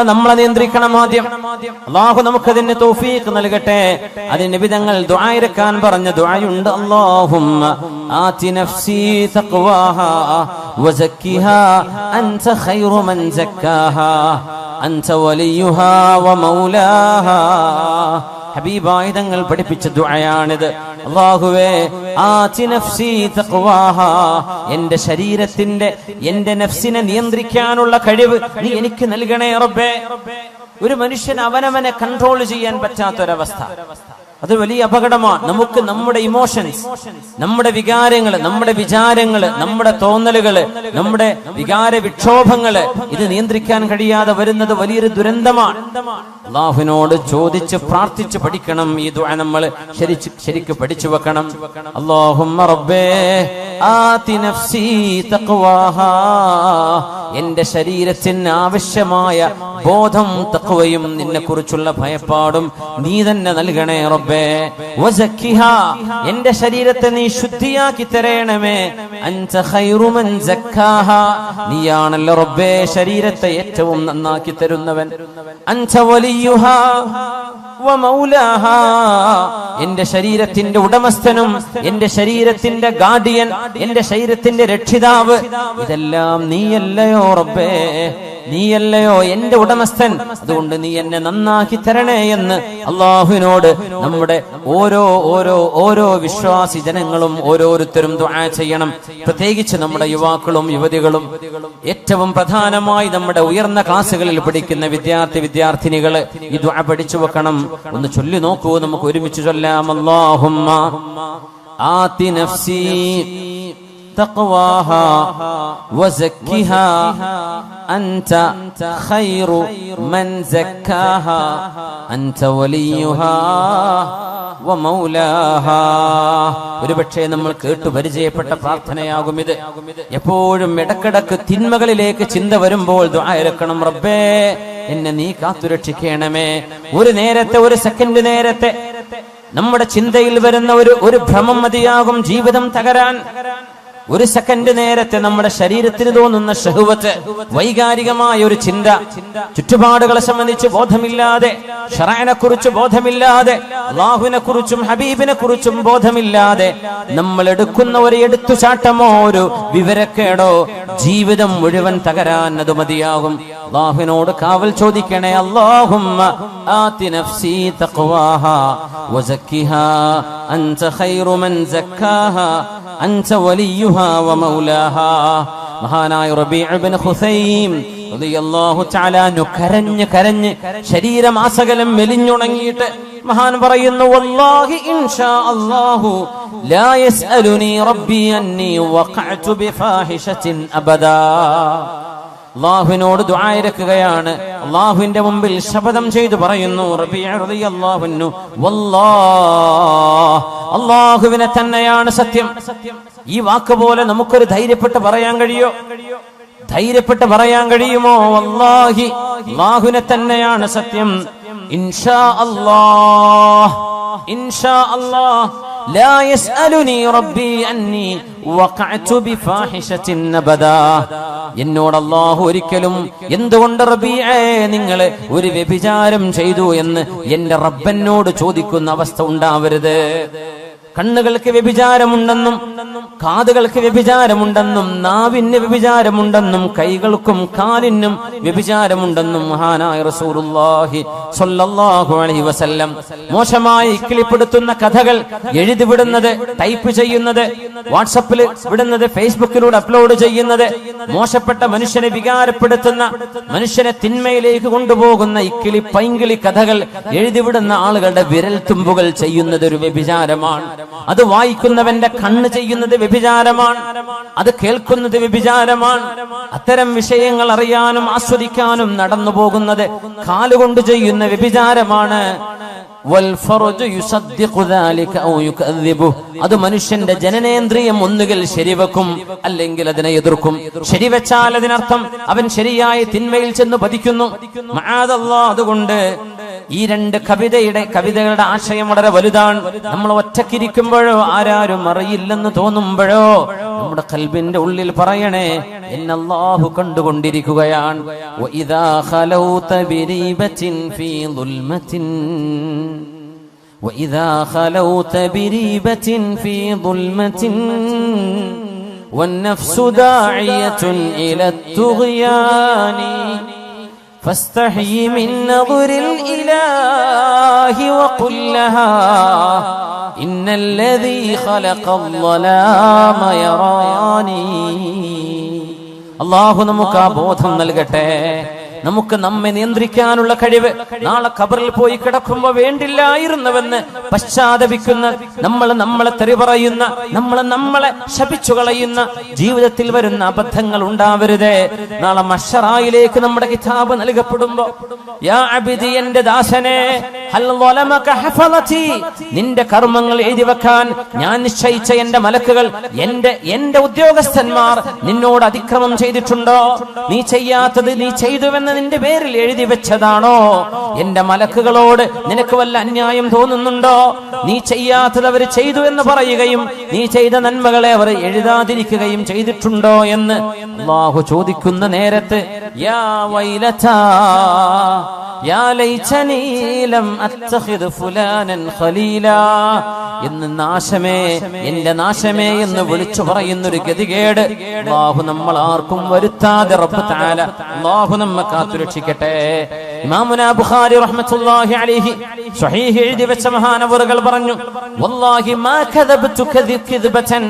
നമ്മളെ നിയന്ത്രിക്കണം ആദ്യം. അല്ലാഹു നമുക്കതിന് തൗഫീഖ് നൽകട്ടെ. അതിന് നബി തങ്ങൾ ദുആ ഇറക്കാൻ പറഞ്ഞ ദുആയുണ്ട്. അല്ലാഹുമ്മ ആതി നഫ്സി തഖ്വാഹാ വസക്കിഹാ അൻത ഖൈറു മൻ സക്കാഹാ അൻത വലിയുഹാ വമൗലാഹാ. ഹബീബായ തങ്ങൾ പഠിപ്പിച്ച ദുആയാണിത്. അല്ലാഹുവേ ആതി നഫ്സി തഖ്വാഹാ, എന്റെ ശരീരത്തിന്റെ എന്റെ നഫ്സിനെ നിയന്ത്രിക്കാനുള്ള കഴിവ് നീ എനിക്ക് നൽകണേ റബ്ബേ. ഒരു മനുഷ്യൻ അവനവനെ കൺട്രോൾ ചെയ്യാൻ പറ്റാത്തൊരവസ്ഥ, അത് വലിയ അപകടമാണ്. നമുക്ക് നമ്മുടെ ഇമോഷൻസ്, നമ്മുടെ വികാരങ്ങള്, നമ്മുടെ വിചാരങ്ങള്, നമ്മുടെ തോന്നലുകള്, നമ്മുടെ വികാര വിക്ഷോഭങ്ങള് ഇത് നിയന്ത്രിക്കാൻ കഴിയാതെ വരുന്നത് വലിയൊരു ദുരന്തമാണ്. അല്ലാഹുവിനോട് ചോദിച്ച് പ്രാർത്ഥിച്ച് പഠിക്കണം. ഈ ദുആ നമ്മൾ ശരിക്ക് പഠിച്ചു വെക്കണം. അല്ലാഹുമ്മ റബ്ബേ ആതി നഫ്സി തഖ്വാഹാ, എന്റെ ശരീരത്തിന് ആവശ്യമായ ബോധം തഖ്വയും നിന്നെ കുറിച്ചുള്ള ഭയപ്പാടും നീ തന്നെ നൽകണേ റബ്ബേ. വസക്കിഹാ, എന്റെ ശരീരത്തെ നീ ശുദ്ധിയാക്കി തരണമേ. അൻത ഖൈറു മൻ സക്കാഹാ, നീയാണല്ലോ റബ്ബേ ശരീരത്തെ ഏറ്റവും നന്നാക്കി തരുന്നവൻ. അൻത വലിയുഹാ വമൗലാഹാ, എന്റെ ശരീരത്തിന്റെ ഉടമസ്ഥനും എന്റെ ശരീരത്തിന്റെ ഗാർഡിയൻ, എന്റെ ശരീരത്തിന്റെ രക്ഷിതാവ്, ഇതെല്ലാം നീയല്ലയോ റബ്ബേ, നീയല്ലയോ എന്റെ ഉടമസ്ഥൻ. അതുകൊണ്ട് നീ എന്നെ നന്നാക്കി തരണേ എന്ന് അള്ളാഹുവിനോട് നമ്മുടെ ഓരോ വിശ്വാസി ജനങ്ങളും ഓരോരുത്തരും ദുആ ചെയ്യണം. പ്രത്യേകിച്ച് നമ്മുടെ യുവാക്കളും യുവതികളും, ഏറ്റവും പ്രധാനമായി നമ്മുടെ ഉയർന്ന ക്ലാസ്സുകളിൽ പഠിക്കുന്ന വിദ്യാർത്ഥിനികള് ഈ ദുആ പഠിച്ചു വെക്കണം. ഒന്ന് ചൊല്ലി നോക്കൂ, നമുക്ക് ഒരുമിച്ച് ചൊല്ലാം. അല്ലാഹുമ്മ ആതി നഫ്സി തഖ്വാഹാ വസക്കിഹാ അൻത ഖൈറു മൻ സക്കാഹാ അൻത വലിയുഹാ വമൗലാഹാ. ഒരുപക്ഷേ നമ്മൾ കേട്ടു പരിചയപ്പെട്ട പ്രാർത്ഥനയാകും ഇത്. എപ്പോഴും ഇടക്കിടക്ക് തിന്മകളിലേക്ക് ചിന്ത വരുമ്പോൾ ദുആ ഇറക്കണം. റബ്ബേ എന്നെ നീ കാത്തുരക്ഷിക്കണമേ. ഒരു നേരത്തെ, ഒരു സെക്കൻഡ് നേരത്തെ നമ്മുടെ ചിന്തയിൽ വരുന്ന ഒരു ഭ്രമം മതിയാകും ജീവിതം തകരാൻ. ഒരു സെക്കൻഡ് നേരത്തെ നമ്മുടെ ശരീരത്തിന് തോന്നുന്ന ശഹ്വത്ത്, വൈകാരികമായ ഒരു ചിന്ത, ചുറ്റുപാടുകളെ സംബന്ധിച്ച് ബോധമില്ലാതെ, ശറഅനെ കുറിച്ച് ബോധമില്ലാതെ, അല്ലാഹുവിനെ കുറിച്ചും ഹബീബിനെ കുറിച്ചും ബോധമില്ലാതെ നമ്മൾ എടുക്കുന്ന ഒരു എടുത്തുചാട്ടമോ ഒരു വിവരക്കേടോ ജീവിതം മുഴുവൻ തകരാൻ അത് മതിയാകും. അല്ലാഹുവിനോട് കാവൽ ചോദിക്കണേ. അല്ലാഹുമ്മ ആതി നഫ്സി തഖ്വാഹാ വസക്കിഹാ അൻത ഖൈറു മൻ സക്കാഹാ അൻത വലിയുഹാ വമൗലാഹാ. മഹാനായ റബീഉ ഇബ്നു ഖുസൈം റളിയല്ലാഹു തആല അൻഹു കരഞ്ഞ് ശരീരമാസകലം മെലിഞ്ഞുണങ്ങിയിട്ട് മഹാൻ പറയുന്നു, വല്ലാഹി ഇൻഷാ അല്ലാഹു ലാ യസ്അലുനി റബ്ബി അന്നി വഖഅതു ബിഫാഹിശത്തിൻ അബദാ. അല്ലാഹുവിനോട് ദുആ ഇറക്കുകയാണ്. അല്ലാഹുവിന്റെ മുമ്പിൽ ശപഥം ചെയ്തു പറയുന്നു റബീഉ റളിയല്ലാഹു അൻഹു, വല്ലാഹ്, അല്ലാഹുവിനെ തന്നെയാണ് സത്യം. ഈ വാക്ക് പോലെ നമുക്കൊരു ധൈര്യപ്പെട്ട് പറയാൻ കഴിയോ? ധൈര്യപ്പെട്ട് പറയാൻ കഴിയുമോ? വല്ലാഹി, അല്ലാഹുവിനെ തന്നെയാണ് സത്യം. ഇൻഷാ അല്ലാഹ്, ഇൻഷാ അല്ലാഹ് ലാ യസ്അലുനി റബ്ബി അന്നി വഖഅതു ബിഫാഹിശത്തിൻ അബദാ. എന്നോട് അല്ലാഹു ഒരിക്കലും എന്തുകൊണ്ട് റബീഅേ നിങ്ങൾ ഒരു വ്യഭിചാരം ചെയ്തു എന്ന് എന്റെ റബ്ബനോട് ചോദിക്കുന്ന അവസ്ഥ ഉണ്ടാവരുത്. കണ്ണുകൾക്ക് വ്യഭിചാരമുണ്ടെന്നും കാതുകൾക്ക് വ്യഭിചാരമുണ്ടെന്നും നാവിന് വ്യഭിചാരമുണ്ടെന്നും കൈകൾക്കും കാലിനും വ്യഭിചാരമുണ്ടെന്നും മഹാനായ റസൂലുള്ളാഹി സ്വല്ലല്ലാഹു അലൈഹി വസല്ലം മോശമായി ഇക്കിളിപ്പെടുത്തുന്ന കഥകൾ എഴുതി വിടുന്നത്, ടൈപ്പ് ചെയ്യുന്നത്, വാട്സപ്പിൽ വിടുന്നത്, ഫേസ്ബുക്കിലൂടെ അപ്ലോഡ് ചെയ്യുന്നത്, മോശപ്പെട്ട മനുഷ്യനെ വികാരപ്പെടുത്തുന്ന, മനുഷ്യനെ തിന്മയിലേക്ക് കൊണ്ടുപോകുന്ന ഇക്കിളി പൈങ്കിളി കഥകൾ എഴുതിവിടുന്ന ആളുകളുടെ വിരൽ തുമ്പുകൾ ചെയ്യുന്നത് ഒരു വ്യഭിചാരമാണ്. അത് വായിക്കുന്നവന്റെ കണ്ണ് ചെയ്യുന്നത് വ്യഭിചാരമാണ്. അത് കേൾക്കുന്നത് വ്യഭിചാരമാണ്. അത്തരം വിഷയങ്ങൾ അറിയാനും ആസ്വദിക്കാനും നടന്നു പോകുന്നത് കാലുകൊണ്ട് ചെയ്യുന്ന വ്യഭിചാരമാണ്. അത് മനുഷ്യന്റെ ജനനേന്ദ്രിയം ഒന്നുകിൽ ശരിവെക്കും, അല്ലെങ്കിൽ അതിനെ എതിർക്കും. ശരിവെച്ചാൽ അതിനർത്ഥം അവൻ ശരിയായ തിന്മയിൽ ചെന്ന് പതിക്കുന്നു. മഅദല്ലാഹ്. അതുകൊണ്ട് ഈ രണ്ട് കവിതകളുടെ ആശയം വളരെ വലുതാണ്. നമ്മൾ ഒറ്റക്കിരിക്കുമ്പോഴോ ആരാരും അറിയില്ലെന്ന് തോന്നുമ്പോഴോ നമ്മുടെ ഖൽബിന്റെ ഉള്ളിൽ പറയണേ, എന്നെ അല്ലാഹു കണ്ടുകൊണ്ടിരിക്കുകയാണ്. വഇദാ ഖലൗത ബിരീബത്തിൻ ഫീ ദുൽമത്തിൻ وإذا خلوت بريبة في ظلمة والنفس داعية إلى الطغيان فاستحي من نظر الإله وقل لها إن الذي خلق الظلام يراني. الله നമുക്ക് ആ ബോധം നൽകട്ടെ. നമുക്ക് നമ്മെ നിയന്ത്രിക്കാനുള്ള കഴിവ്. നാളെ ഖബറിൽ പോയി കിടക്കുമ്പോ വേണ്ടില്ലായിരുന്നുവെന്ന് പശ്ചാത്തപിക്കുന്ന, നമ്മളെ തെറി പറയുന്ന, നമ്മളെ ശപിച്ചു കളയുന്ന ജീവിതത്തിൽ വരുന്ന അബദ്ധങ്ങൾ ഉണ്ടാവരുതേ. നാളെ മഹ്ശറായിലേക്ക് നമ്മുടെ കിതാബ് നൽകപ്പെടുമ്പോ, യാ അബ്ദി, എന്റെ ദാസനെ, ഹൽ വലമക ഹഫളതി, നിന്റെ കർമ്മങ്ങൾ എഴുതി വെക്കാൻ ഞാൻ നിശ്ചയിച്ച എന്റെ മലക്കുകൾ, എന്റെ ഉദ്യോഗസ്ഥന്മാർ നിന്നോട് അതിക്രമം ചെയ്തിട്ടുണ്ടോ? നീ ചെയ്യാത്തത് നീ ചെയ്തുവെന്ന് നിന്റെ പേരിൽ എഴുതി വെച്ചതാണോ? എന്റെ മലക്കുകളോട് നിനക്ക് വല്ല അന്യായം തോന്നുന്നുണ്ടോ? നീ ചെയ്യാത്തത് അവർ ചെയ്തു എന്ന് പറയുകയും നീ ചെയ്ത നന്മകളെ അവർ എഴുതാതിരിക്കുകയും ചെയ്തിട്ടുണ്ടോ എന്ന് അല്ലാഹു ചോദിക്കുന്ന നേരത്ത്, യാ വൈലതാ യാ ലൈതനീ ലം അത്തഖിദ് ഫുലാനൻ ഖലീലാ എന്ന് നാശമേ, എന്റെ നാശമേ എന്ന് വിളിച്ചു പറയുന്നൊരു ഗതികേട് അല്ലാഹു നമ്മൾ ആർക്കും വരുത്താതെ റബ്ബ് തആല അല്ലാഹു നമ്മെ കാത്തുരക്ഷിക്കട്ടെ. ഇമാമുനാ ബുഖാരി റഹ്മത്തുള്ളാഹി അലൈഹി സ്വഹീഹ് എഴുതി വെച്ച മഹാനവറുകൾ പറഞ്ഞു, വല്ലാഹി മാ കദബ്തു കദിബതൻ,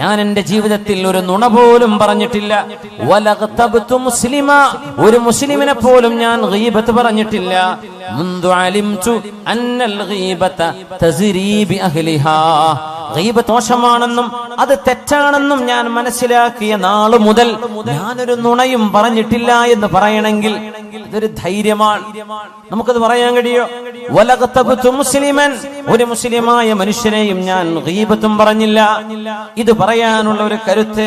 ഞാൻ എന്റെ ജീവിതത്തിൽ ഒരു നുണ പോലും പറഞ്ഞിട്ടില്ല. വലഗ്തബ്തു മുസ്ലിമാ, ഒരു മുസ്ലിമിനെ പോലും ഞാൻ ഗീബത്ത് പറഞ്ഞിട്ടില്ല. മുൻദു അലിംതു അന്നൽ ഗീബത തസ്രി ബി അഹ്ലിഹാ, ഗീബത്ത് ദോഷമാണെന്നും അത് തെറ്റാണെന്നും ഞാൻ മനസ്സിലാക്കിയ നാള് മുതൽ ഞാനൊരു നുണയും പറഞ്ഞിട്ടില്ല എന്ന് പറയണമെങ്കിൽ ഇതൊരു ധൈര്യമാണ്. നമുക്കത് പറയാൻ കഴിയോ? വലഗ്തബ്തു മുസ്ലിമൻ, ഒരു മുസ്ലിമായ മനുഷ്യനെയും ഞാൻ ഗീബത്തും പറഞ്ഞില്ല. ഇത് പറയാനുള്ള ഒരു കരുത്ത്,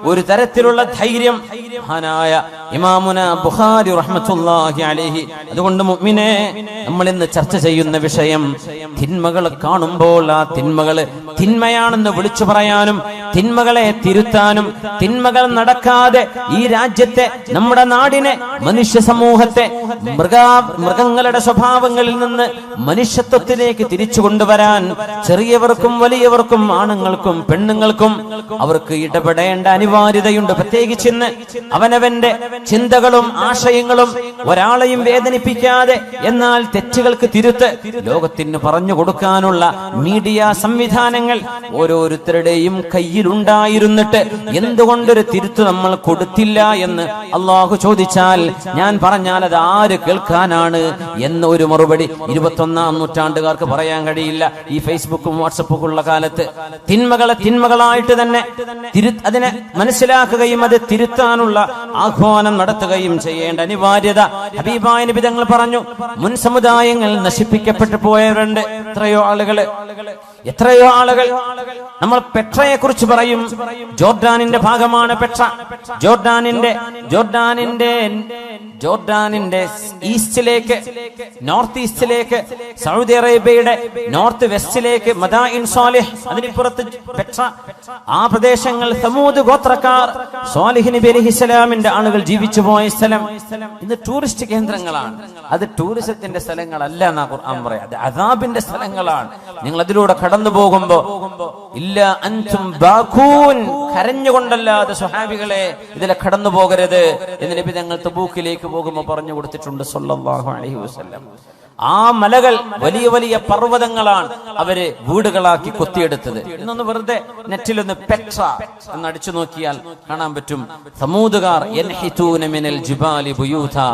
ഒരു തരത്തിലുള്ള ധൈര്യം മഹാനായ ഇമാമുന ബുഖാരി റഹ്മത്തുള്ളാഹി അലൈഹി. അതുകൊണ്ട് മുഅ്മിനേ, നമ്മൾ ഇന്ന് ചർച്ച ചെയ്യുന്ന വിഷയം, തിന്മകൾ കാണുമ്പോൾ ആ തിന്മകൾ തിന്മയാണെന്ന് വിളിച്ചു പറയാനും തിന്മകളെ തിരുത്താനും, തിന്മകൾ നടക്കാതെ ഈ രാജ്യത്തെ, നമ്മുടെ നാടിനെ, മനുഷ്യ സമൂഹത്തെ മൃഗങ്ങളുടെ സ്വഭാവങ്ങളിൽ നിന്ന് മനുഷ്യത്വത്തിലേക്ക് തിരിച്ചു കൊണ്ടുവരാൻ ചെറിയവർക്കും വലിയവർക്കും ആണുങ്ങൾക്കും പെണ്ണുങ്ങൾക്കും അവർക്ക് ഇടപെടേണ്ട അനിവാര്യതയുണ്ട്. പ്രത്യേകിച്ച് ഇന്ന് അവനവന്റെ ചിന്തകളും ആശയങ്ങളും ഒരാളെയും വേദനിപ്പിക്കാതെ എന്നാൽ തെറ്റുകൾക്ക് തിരുത്ത് ലോകത്തിന് പറഞ്ഞു കൊടുക്കാനുള്ള മീഡിയ സംവിധാനങ്ങൾ ഓരോരുത്തരുടെയും കയ്യിലുണ്ടായിരുന്നിട്ട് എന്തുകൊണ്ടൊരു തിരുത്ത് നമ്മൾ കൊടുത്തില്ല എന്ന് അള്ളാഹു ചോദിച്ചാൽ, ഞാൻ പറഞ്ഞാൽ അത് ആര് കേൾക്കാനാണ് എന്ന ഒരു മറുപടി 21ാം നൂറ്റാണ്ടുകാർക്ക് പറയാൻ കഴിയില്ല. ഈ ഫേസ്ബുക്കും വാട്സപ്പും ഉള്ള കാലത്ത് തിന്മകളെ തിന്മകളായിട്ട് തന്നെ അതിനെ മനസ്സിലാക്കുകയും അത് തിരുത്താനുള്ള ആഹ്വാനം നടത്തുകയും ചെയ്യേണ്ട അനിവാര്യത ഹബീബായ നബി തങ്ങൾ പറഞ്ഞു. മുൻ സമുദായങ്ങൾ നശിപ്പിക്കപ്പെട്ടു പോയവരുണ്ട്. എത്രയോ ആളുകൾ നമ്മൾ പെട്രയെ കുറിച്ച് പറയും. ജോർഡാനിന്റെ ഭാഗമാണ് പെട്ര. ജോർഡാനിന്റെ ഈസ്റ്റിലേക്ക്, നോർത്ത് ഈസ്റ്റിലേക്ക്, സൗദി അറേബ്യയുടെ നോർത്ത് വെസ്റ്റിലേക്ക് മദായിൻ സാലിഹ്, അതിനിപ്പുറത്ത് പെട്ര, ആ പ്രദേശങ്ങൾ സമൂദ് ഗോത്രക്കാർ, സാലിഹ് നബി അലൈഹിസ്സലാമിന്റെ ആളുകൾ ജീവിച്ചു പോയ സ്ഥലം ഇന്ന് ടൂറിസ്റ്റ് കേന്ദ്രങ്ങളാണ്. അത് ടൂറിസത്തിന്റെ സ്ഥലങ്ങളല്ല എന്നാ ഖുർആൻ പറയാം, അത് അദാബിന്റെ സ്ഥലങ്ങളാണ്. നിങ്ങൾ അതിലൂടെ കടന്നു പോകുമ്പോ ഇല്ല അൻതും ബാഖൂൻ, കരഞ്ഞുകൊണ്ടല്ലാതെ സ്വഹാബികളെ ഇതിലെ കടന്നു പോകരുത് എന്ന് നബി തങ്ങൾ തബൂക്കിലേക്ക് പോകുമ്പോൾ പറഞ്ഞു കൊടുത്തിട്ടുണ്ട് സല്ലല്ലാഹു അലൈഹി വസല്ലം. ആ മലകൾ വലിയ വലിയ പർവ്വതങ്ങളാണ് അവര് വീടുകളാക്കി കൊത്തിയെടുത്തത്. ഇന്നൊന്ന് വെറുതെ നെറ്റിലൊന്ന് പെട്ര എന്ന് അടിച്ചു നോക്കിയാൽ കാണാൻ പറ്റും. സമൂദുകാർ യൻഹിതൂന മിനൽ ജിബാലി ബുയൂതാ,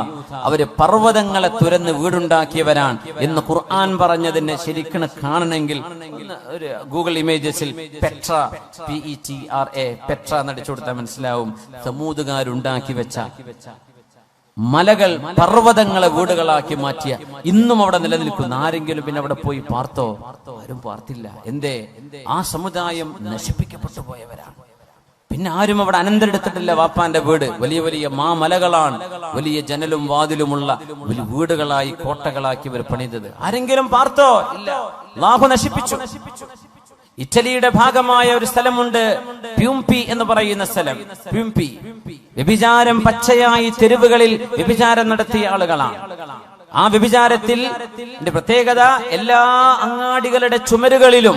അവര് പർവ്വതങ്ങളെ തുരന്ന് വീടുണ്ടാക്കിയവരാണ് എന്ന് ഖുർആൻ പറഞ്ഞതിനെ ശരിക്കും കാണണമെങ്കിൽ ഒരു ഗൂഗിൾ ഇമേജസിൽ പെട്ര, PETRA, പെട്ര എന്നടിച്ചു കൊടുത്താൽ മനസ്സിലാവും. സമൂദുകാരുണ്ടാക്കി വെച്ച മലകൾ, പർവ്വതങ്ങളെ വീടുകളാക്കി മാറ്റിയ ഇന്നും അവിടെ നിലനിൽക്കുന്ന ആരെങ്കിലും പിന്നെ അവിടെ പോയി പാർത്തോ? ആരും പാർത്തില്ല. എന്തേ? ആ സമുദായം നശിപ്പിക്കപ്പെട്ടു പോയവരാണ്. പിന്നെ ആരും അവിടെ അനന്തരെടുത്തിട്ടില്ല. വാപ്പാന്റെ വീട് വലിയ വലിയ മാമലകളാണ്, വലിയ ജനലും വാതിലുമുള്ള വലിയ വീടുകളായി, കോട്ടകളാക്കി ഇവർ പണിതത്. ആരെങ്കിലും പാർത്തോ? ഇല്ല. അല്ലാഹു നശിപ്പിച്ചു. ഇറ്റലിയുടെ ഭാഗമായ ഒരു സ്ഥലമുണ്ട്, പ്യൂംപി എന്ന് പറയുന്ന സ്ഥലം. പ്യൂംപി വ്യഭിചാരം പച്ചയായി തെരുവുകളിൽ വ്യഭിചാരം നടത്തിയ ആളുകളാണ്. ആ വ്യഭിചാരത്തിൽ പ്രത്യേകത, എല്ലാ അങ്ങാടികളുടെ ചുമരുകളിലും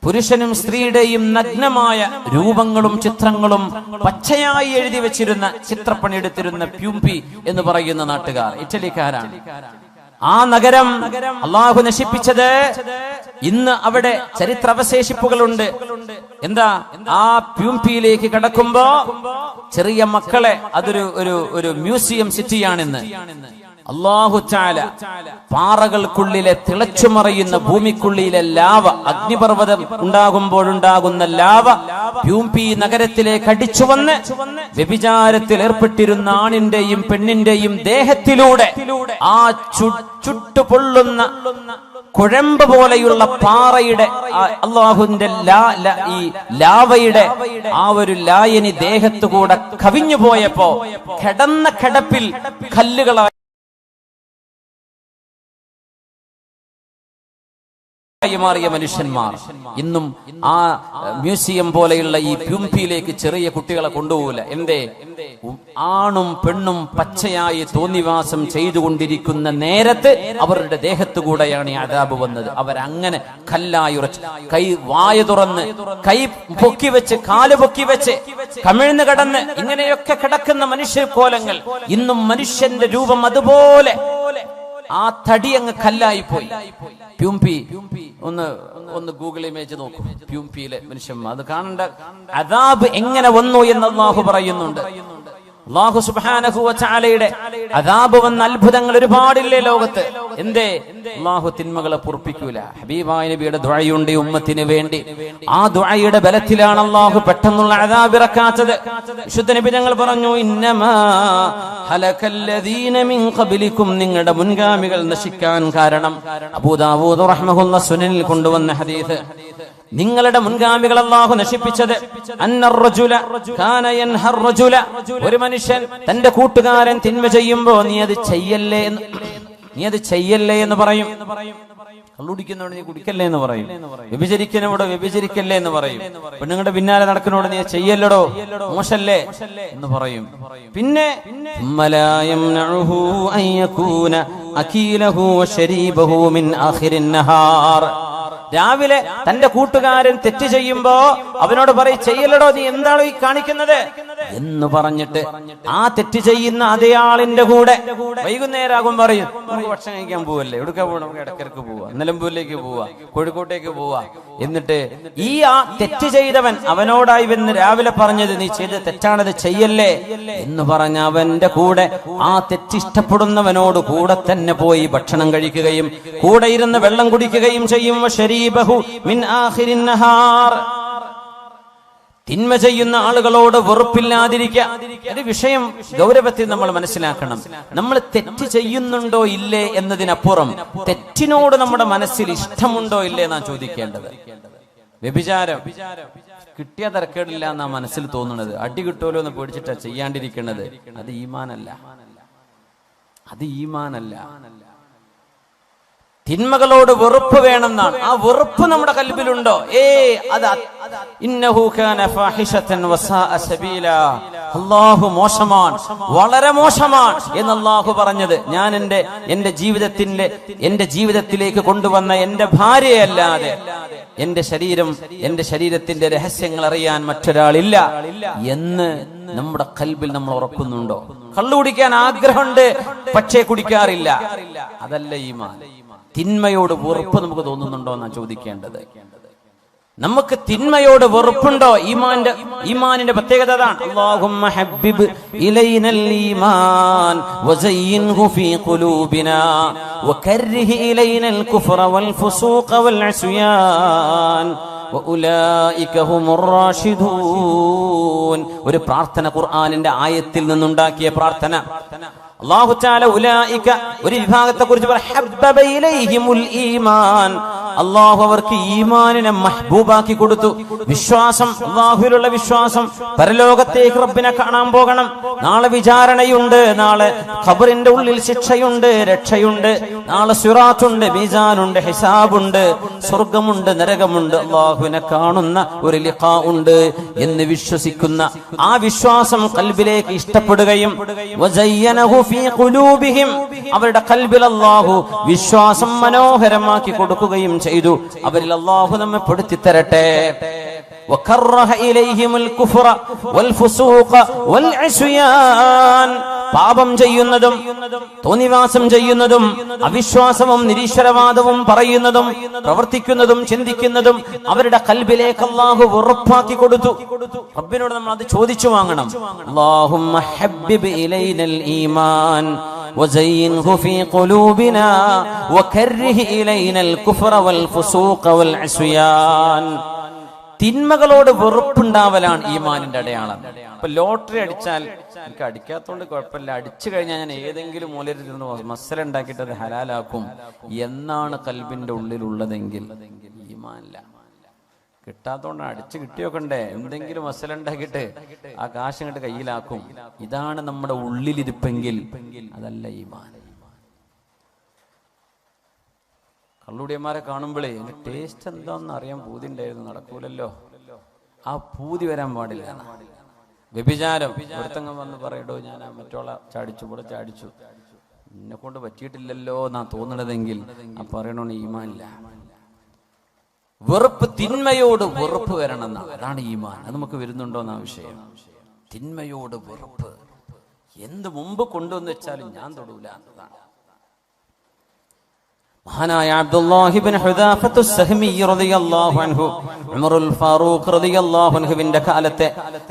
പുരുഷനും സ്ത്രീയുടെയും നഗ്നമായ രൂപങ്ങളും ചിത്രങ്ങളും പച്ചയായി എഴുതി വെച്ചിരുന്ന ചിത്രപ്പണിയെടുത്തിരുന്ന പ്യൂംപി എന്ന് പറയുന്ന നാട്ടുകാർ ഇറ്റലിക്കാരാണ്. ആ നഗരം അള്ളാഹു നശിപ്പിച്ചത്. ഇന്ന് അവിടെ ചരിത്രാവശേഷിപ്പുകളുണ്ട്. എന്താ? ആ പ്യൂംപിയിലേക്ക് കടക്കുമ്പോ ചെറിയ മക്കളെ, അതൊരു ഒരു മ്യൂസിയം സിറ്റിയാണിന്ന്. അല്ലാഹു തആല പാറകൾക്കുള്ളിലെ തിളച്ചുമറിയുന്ന ഭൂമിക്കുള്ളിലെ ലാവ, അഗ്നിപർവ്വതം ഉണ്ടാകുമ്പോഴുണ്ടാകുന്ന ലാവ പ്യൂംപി നഗരത്തിലേക്ക് അടിച്ചു വന്ന് വ്യഭിചാരത്തിൽ ഏർപ്പെട്ടിരുന്ന ആണിന്റെയും പെണ്ണിന്റെയും ദേഹത്തിലൂടെ ആ ചുട്ടുപൊള്ളുന്ന കുഴമ്പ് പോലെയുള്ള പാറയുടെ അള്ളാഹുവിന്റെ ഈ ലാവയുടെ ആ ഒരു ലായനി ദേഹത്തുകൂടെ കവിഞ്ഞു പോയപ്പോ കിടന്ന കിടപ്പിൽ കല്ലുകളായി മാറിയ മനുഷ്യന്മാർ ഇന്നും ആ മ്യൂസിയം പോലെയുള്ള ഈ പ്യൂംപിയിലേക്ക് ചെറിയ കുട്ടികളെ കൊണ്ടുപോകില്ല. എന്തേ? ആണും പെണ്ണും പച്ചയായി തോന്നിവാസം ചെയ്തുകൊണ്ടിരിക്കുന്ന നേരത്ത് അവരുടെ ദേഹത്തുകൂടെയാണ് ഈ അദാബ് വന്നത്. അവരങ്ങനെ കല്ലായി ഉറച്ച്, കൈ വായ തുറന്ന്, കൈ പൊക്കി വെച്ച്, കാല് പൊക്കി വെച്ച്, കമിഴ്ന്ന് കിടന്ന് ഇങ്ങനെയൊക്കെ കിടക്കുന്ന മനുഷ്യ കോലങ്ങൾ. ഇന്നും മനുഷ്യന്റെ രൂപം അതുപോലെ ആ തടി അങ്ങ് കല്ലായി പോയി. പ്യൂംപി ഒന്ന് ഗൂഗിൾ ഇമേജ് നോക്കൂ. പ്യൂംപിയിലെ മനുഷ്യന്മാർ അത് കാണേണ്ട അദാബ് എങ്ങനെ വന്നു എന്ന് അല്ലാഹു പറയുന്നുണ്ട്. അല്ലാഹു സുബ്ഹാനഹു വ തആലയുടെ അദാബ് വന്ന അത്ഭുതങ്ങൾ ഒരുപാടില്ലേ ലോകത്ത്. എന്തേ? അല്ലാഹു തിന്മകളെ പൊറുപ്പിക്കൂല. ഹബീബായ നബിയുടെ ദുആയുണ്ട് ഉമ്മത്തിന് വേണ്ടി. ആ ദുആയുടെ ബലത്തിലാണ് അല്ലാഹു പെട്ടെന്നുള്ള അദാബ് ഇറക്കാത്തത്. വിശുദ്ധ നബി തങ്ങൾ പറഞ്ഞു, ഇന്നമാ ഹലകല്ലദീന മിൻ ഖബ്ലികും, നിങ്ങളുടെ മുൻഗാമികൾ നശിക്കാൻ കാരണം. അബൂ ദാവൂദ് റഹ്മഹുല്ലാഹ് സുനനിൽ കൊണ്ടുവന്ന ഹദീസ്. നിങ്ങളുടെ മുൻഗാമികൾ അല്ലാഹു നശിപ്പിച്ചത്, ഒരു മനുഷ്യൻ തന്റെ കൂട്ടുകാരൻ തിന്മ ചെയ്യുമ്പോ നീ അത് ചെയ്യല്ലേ എന്ന് പറയും. കള്ളുടിക്കുന്നോട് നീ കുടിക്കല്ലേ എന്ന് പറയും. വ്യഭിചരിക്കുന്നോട് വ്യഭിചരിക്കല്ലേ എന്ന് പറയും. പെണ്ണുങ്ങളുടെ പിന്നാലെ നടക്കുന്നോട് നീ ചെയ്യല്ലടോ, മോശല്ലേ എന്ന് പറയും. പിന്നെ രാവിലെ തന്റെ കൂട്ടുകാരൻ തെറ്റ് ചെയ്യുമ്പോ അവനോട് പറയും, ചെയ്യല്ലടോ, നീ എന്താണോ ഈ കാണിക്കുന്നത് എന്ന് പറഞ്ഞിട്ട് ആ തെറ്റ് ചെയ്യുന്ന അതേ ആളിന്റെ കൂടെ വൈകുന്നേരമാകും പറയും, നമുക്ക് ഭക്ഷണം കഴിക്കാൻ പോവല്ലേ, എവിടുക്ക പോവാ, നമുക്ക് ഇടക്കിടക്ക് പോവാ, നിലമ്പൂരിലേക്ക് പോവാ, കോഴിക്കോട്ടേക്ക് പോവാ. എന്നിട്ട് ആ തെറ്റ് ചെയ്തവൻ അവനോടായി വന്ന് രാവിലെ പറഞ്ഞത് നീ ചെയ്ത് തെറ്റാണത്, ചെയ്യല്ലേ എന്ന് പറഞ്ഞ അവന്റെ കൂടെ ആ തെറ്റിഷ്ടപ്പെടുന്നവനോട് കൂടെ തന്നെ പോയി ഭക്ഷണം കഴിക്കുകയും കൂടെ ഇരുന്ന് വെള്ളം കുടിക്കുകയും ചെയ്യും. തിന്മ ചെയ്യുന്ന ആളുകളോട് വെറുപ്പില്ലാതിരിക്കുക. ഒരു വിഷയം ഗൗരവത്തിൽ നമ്മൾ മനസ്സിലാക്കണം. നമ്മൾ തെറ്റ് ചെയ്യുന്നുണ്ടോ ഇല്ലേ എന്നതിനപ്പുറം തെറ്റിനോട് നമ്മുടെ മനസ്സിൽ ഇഷ്ടമുണ്ടോ ഇല്ലേ എന്നാ ചോദിക്കേണ്ടത്. വ്യഭിചാരം കിട്ടിയ തരക്കേടില്ല എന്നാ മനസ്സിൽ തോന്നുന്നത്. അടി കിട്ടുമല്ലോ എന്ന് പേടിച്ചിട്ടാ ചെയ്യാണ്ടിരിക്കുന്നത്. അത് ഈമാനല്ല. തിന്മകളോട് വെറുപ്പ് വേണമെന്നാണ്. ആ വെറുപ്പ് നമ്മുടെ കൽബിലുണ്ടോ? ഇന്നഹു കാന ഫാഹിഷതൻ വസാഅ സബീല, അല്ലാഹു മോശമാണ്, വളരെ മോശമാണ് എന്ന് അല്ലാഹു പറഞ്ഞത്. ഞാൻ എന്റെ ജീവിതത്തിലേക്ക് കൊണ്ടുവന്ന എന്റെ ഭാര്യയല്ലാതെ എന്റെ ശരീരത്തിന്റെ രഹസ്യങ്ങൾ അറിയാൻ മറ്റൊരാളില്ല എന്ന് നമ്മുടെ കൽബിൽ നമ്മൾ ഉറക്കുന്നുണ്ടോ? കള്ളു കുടിക്കാൻ ആഗ്രഹമുണ്ട്, പക്ഷേ കുടിക്കാറില്ല. അതല്ല ഈമാൻ. തിന്മയോട് വെറുപ്പ് നമുക്ക് തോന്നുന്നുണ്ടോ എന്നാ ചോദിക്കേണ്ടത്. നമുക്ക് തിന്മയോട് വെറുപ്പുണ്ടോ? ഈമാനിന്റെ പ്രത്യേകത അതാണ്. അല്ലാഹുമ്മ ഹബ്ബിബ് ഇലൈനൽ ഈമാൻ വസയ്യിൻഹു ഫീ ഖുലൂബിനാ വകർരിഹ് ഇലൈനൽ കുഫ്റ വൽ ഫുസൂഖ വൽ ഉസ്യാൻ വഉലൈക ഹുമുർ റാഷിദൂൻ. ഒരു പ്രാർത്ഥന, ഖുർആനിന്റെ ആയത്തിൽ നിന്നുണ്ടാക്കിയ പ്രാർത്ഥന. അല്ലാഹു തആല ഉലൈക ഒരു വിഭാഗത്തെ കുറിച്ച് ഹബ്ബബ ഇലൈഹിമുൽ ഈമാൻ, അല്ലാഹു അവർക്ക് ഈമാനിനെ മഹ്ബൂബാക്കി കൊടുത്തു. വിശ്വാസം, അല്ലാഹുവിലുള്ള വിശ്വാസം, പരലോകത്തേക്ക് റബ്ബിനെ കാണാൻ പോകണം, നാളെ വിചാരണയുണ്ട്, നാളെ ഖബറിന്റെ ഉള്ളിൽ ശിക്ഷയുണ്ട്, രക്ഷയുണ്ട്, നാളെ സിറാത്തുണ്ട്, മീസാനുണ്ട്, ഹിസാബുണ്ട്, സ്വർഗമുണ്ട്, നരകമുണ്ട്, അല്ലാഹുവിനെ കാണുന്ന ഒരു ലിഖാ ഉണ്ട് എന്ന് വിശ്വസിക്കുന്ന ആ വിശ്വാസം ഖൽബിലേക്ക് ഇഷ്ടപ്പെടുകയും വസയ്യനഹു ഫീ ഖുലൂബിഹിം, അവരുടെ ഖൽബിൽ അല്ലാഹു വിശ്വാസം മനോഹരമാക്കി കൊടുക്കുകയും ചെയ്തു. അവരിൽ അല്ലാഹു നമ്മെ പെടുത്തി തരട്ടെ. വകറഹ ഇലൈഹിമുൽ കുഫ്ര വൽ ഫുസൂഖ വൽ ഇസ്യാൻ, പാപം ചെയ്യുന്നതും തോന്നിവാസം ചെയ്യുന്നതും അവിശ്വാസവും നിരീശ്വരവാദവും പറയുന്നതും പ്രവർത്തിക്കുന്നതും ചിന്തിക്കുന്നതും അവരുടെ ഖൽബിലേക്ക് അല്ലാഹു വെറുപ്പാക്കി കൊടുത്തു. റബ്ബിനോട് നമ്മൾ അത് ചോദിച്ചു വാങ്ങണം. അല്ലാഹുമ്മ ഹബ്ബിബ് ഇലൈനൽ ഈമാൻ വസയ്യിൻഹു ഫീ ഖുലൂബിനാ വകർരിഹ് ഇലൈനൽ കുഫ്ര വൽ ഫുസൂഖ വൽ ഇസ്യാൻ. തിന്മകളോട് വെറുപ്പുണ്ടാവലാണ് ഈമാനിന്റെ അടയാളം. ഇപ്പൊ ലോട്ടറി അടിച്ചാൽ എനിക്ക് അടിക്കാത്തോണ്ട് കുഴപ്പമില്ല, അടിച്ചു കഴിഞ്ഞാൽ ഞാൻ ഏതെങ്കിലും മൂലയിൽ നിന്ന് മസല ഉണ്ടാക്കിയിട്ട് അത് ഹലാലാക്കും എന്നാണ് കൽബിന്റെ ഉള്ളിലുള്ളതെങ്കിൽ ഈമാനില്ല. കിട്ടാത്തോണ്ടാണ്, അടിച്ചു കിട്ടിയോക്കണ്ടേ, എന്തെങ്കിലും മസല ഉണ്ടാക്കിയിട്ട് ആ കാശ് ഇങ്ങോട്ട് കയ്യിലാക്കും, ഇതാണ് നമ്മുടെ ഉള്ളിലിരിപ്പെങ്കിൽ അതല്ല ഈമാൻ. കള്ളുടിയന്മാരെ കാണുമ്പോഴേ എന്റെ ടേസ്റ്റ് എന്താന്ന് അറിയാൻ പൂതി ഉണ്ടായിരുന്നു, നടക്കൂലല്ലോ. ആ പൂതി വരാൻ പാടില്ല. വ്യഭിചാരം, ഒരുത്തങ്ങം വന്ന് പറയടോ ഞാൻ മറ്റോള ചാടിച്ചു, ഇവിടെ ചാടിച്ചു, എന്നെ കൊണ്ട് പറ്റിയിട്ടില്ലല്ലോ എന്നാ തോന്നണതെങ്കിൽ ആ പറയണോ ഈമാനില്ല. വെറുപ്പ്, തിന്മയോട് വെറുപ്പ് വരണം എന്നാ, അതാണ് ഈമാൻ. അത് നമുക്ക് വരുന്നുണ്ടോ എന്നാ വിഷയം. തിന്മയോട് വെറുപ്പ്, എന്ത് മുമ്പ് കൊണ്ടുവന്ന് വെച്ചാലും ഞാൻ തൊടൂല എന്നതാണ്. മഹാനായ അബ്ദുല്ലാഹി ഇബ്നു ഹുദാഫത്തു സഹ്മി റളിയല്ലാഹു അൻഹു, ഉമറുൽ ഫാറൂഖ് റളിയല്ലാഹു അൻഹുവിന്റെ കാലത്തെ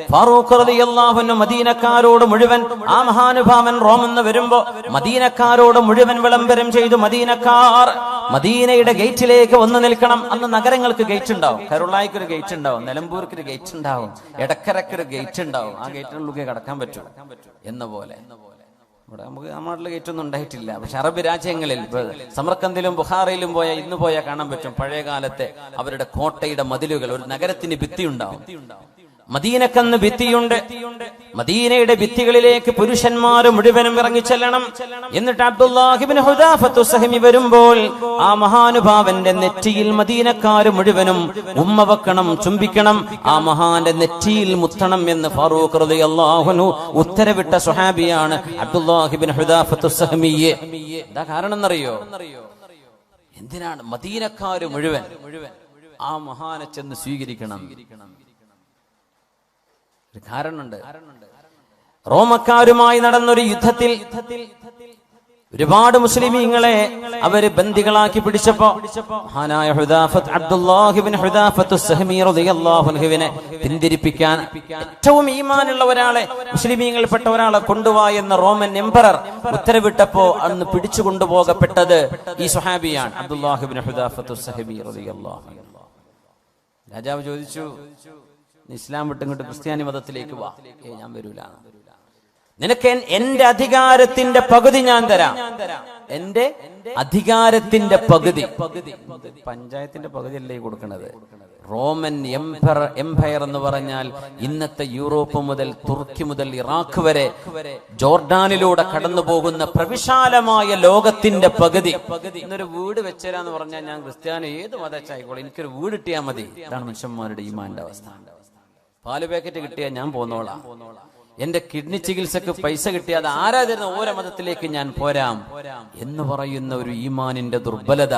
ഫാറൂഖ് റളിയല്ലാഹു അൻഹു മദീനക്കാരോട് മുഴുവൻ, ആ മഹാനുഭാവൻ റോമെന്ന് വരുമ്പോ മദീനക്കാരോട് മുഴുവൻ വിളംബരം ചെയ്തു. മദീനക്കാർ മദീനയുടെ ഗേറ്റിലേക്ക് വന്നു നിൽക്കണം. അന്ന് നഗരങ്ങൾക്ക് ഗേറ്റ് ഉണ്ടാവും. കരുളായിക്ക് ഒരു ഗേറ്റ് ഉണ്ടാവും, നിലമ്പൂർക്ക് ഒരു ഗേറ്റ് ഉണ്ടാവും, എടക്കരക്ക് ഒരു ഗേറ്റ് ഉണ്ടാവും. ആ ഗേറ്റിനുള്ളിൽ കടക്കാൻ പറ്റും എന്ന പോലെ. ഇവിടെ നമുക്ക് നമ്മുടെ നാട്ടിൽ ഗേറ്റൊന്നും ഉണ്ടായിട്ടില്ല. പക്ഷെ അറബ് രാജ്യങ്ങളിൽ സമർക്കന്ദിലും ബുഖാറയിലും ഇന്ന് പോയാൽ കാണാൻ പറ്റും പഴയ കാലത്തെ അവരുടെ കോട്ടയുടെ മതിലുകൾ. ഒരു നഗരത്തിന് ഭിത്തി ഉണ്ടാവും. മദീനക്കന്ന് ഭിത്തിയുണ്ട്. മദീനയുടെ ഭിത്തികളിലേക്ക് പുരുഷന്മാർ മുഴുവനും ഇറങ്ങിച്ചെല്ലണം. എന്നിട്ട് അബ്ദുല്ലാഹി ഇബ്നു ഹുദാഫത്തു സഹ്മി വരുമ്പോൾ ആ മഹാനുഭാവന്റെ നെറ്റിയിൽ മദീനക്കാർ മുഴുവനും ഉമ്മ വെക്കണം, ചുംബിക്കണം, ആ മഹാന്റെ നെറ്റിയിൽ മുത്തണം എന്ന് ഫാറൂഖ് റളിയല്ലാഹു അൻഹു ഉത്തരവിട്ട സ്വഹാബിയാണ് അബ്ദുല്ലാഹി ഇബ്നു ഹുദാഫത്തു സഹ്മി. എന്താ കാരണം എന്നറിയോ? എന്തിനാണ് മദീനക്കാർ മുഴുവൻ ആ മഹാനെ ചെന്ന് സ്വീകരിക്കണം? ഒരു കാരണമുണ്ട്. റോമക്കാരുമായി നടന്നൊരു യുദ്ധത്തിൽ ഒരുപാട് മുസ്ലിമീങ്ങളെ അവര് ബന്ദികളാക്കി പിടിച്ചപ്പോ മഹാനായ അബ്ദുല്ലാഹി ഇബ്നു ഹുദാഫത്തു സഹ്മി റളിയല്ലാഹു അൻഹുവിനെ പിന്തിരിപ്പിക്കാൻ ഏറ്റവും ഈമാനുള്ള ഒരാളെ, മുസ്ലിമീങ്ങളിൽപ്പെട്ട ഒരാളെ കൊണ്ടുവാ എന്ന റോമൻ എംപറർ ഉത്തരവിട്ടപ്പോ അന്ന് പിടിച്ചു കൊണ്ടുപോകപ്പെട്ടത് ഈ സ്വഹാബിയാണ്, അബ്ദുല്ലാഹി ഇബ്നു ഹുദാഫത്തു സഹ്മി റളിയല്ലാഹു അൻഹു. രാജാവ് ചോദിച്ചു, ഇസ്ലാം വിട്ടിങ്ങോട്ട് ക്രിസ്ത്യാനി മതത്തിലേക്ക് വാ. ഞാൻ വരൂല. നിനക്ക് എന്റെ അധികാരത്തിന്റെ പകുതി ഞാൻ തരാം. എന്റെ അധികാരത്തിന്റെ പകുതി, പഞ്ചായത്തിന്റെ പകുതി അല്ലേ കൊടുക്കണത്. റോമൻ എംപയർ എന്ന് പറഞ്ഞാൽ ഇന്നത്തെ യൂറോപ്പ് മുതൽ തുർക്കി മുതൽ ഇറാഖ് വരെ ജോർഡാനിലൂടെ കടന്നു പോകുന്ന പ്രവിശാലമായ ലോകത്തിന്റെ പകുതി. ഇന്നൊരു വീട് വെച്ചരാന്ന് പറഞ്ഞാൽ ഞാൻ ക്രിസ്ത്യാനി ഏത് മതച്ചായിക്കോളെ, എനിക്കൊരു വീട് കിട്ടിയാൽ മതി. ഇതാണ് മനുഷ്യന്മാരുടെ ഈമാന്റെ അവസ്ഥ. പാല് പാക്കറ്റ് കിട്ടിയാൽ ഞാൻ പോന്നോളാം, എന്റെ കിഡ്നി ചികിത്സക്ക് പൈസ കിട്ടിയാൽ ആരാ തരുന്ന ഓരോ മതത്തിലേക്ക് ഞാൻ പോരാം എന്ന് പറയുന്ന ഒരു ഈമാനിന്റെ ദുർബലത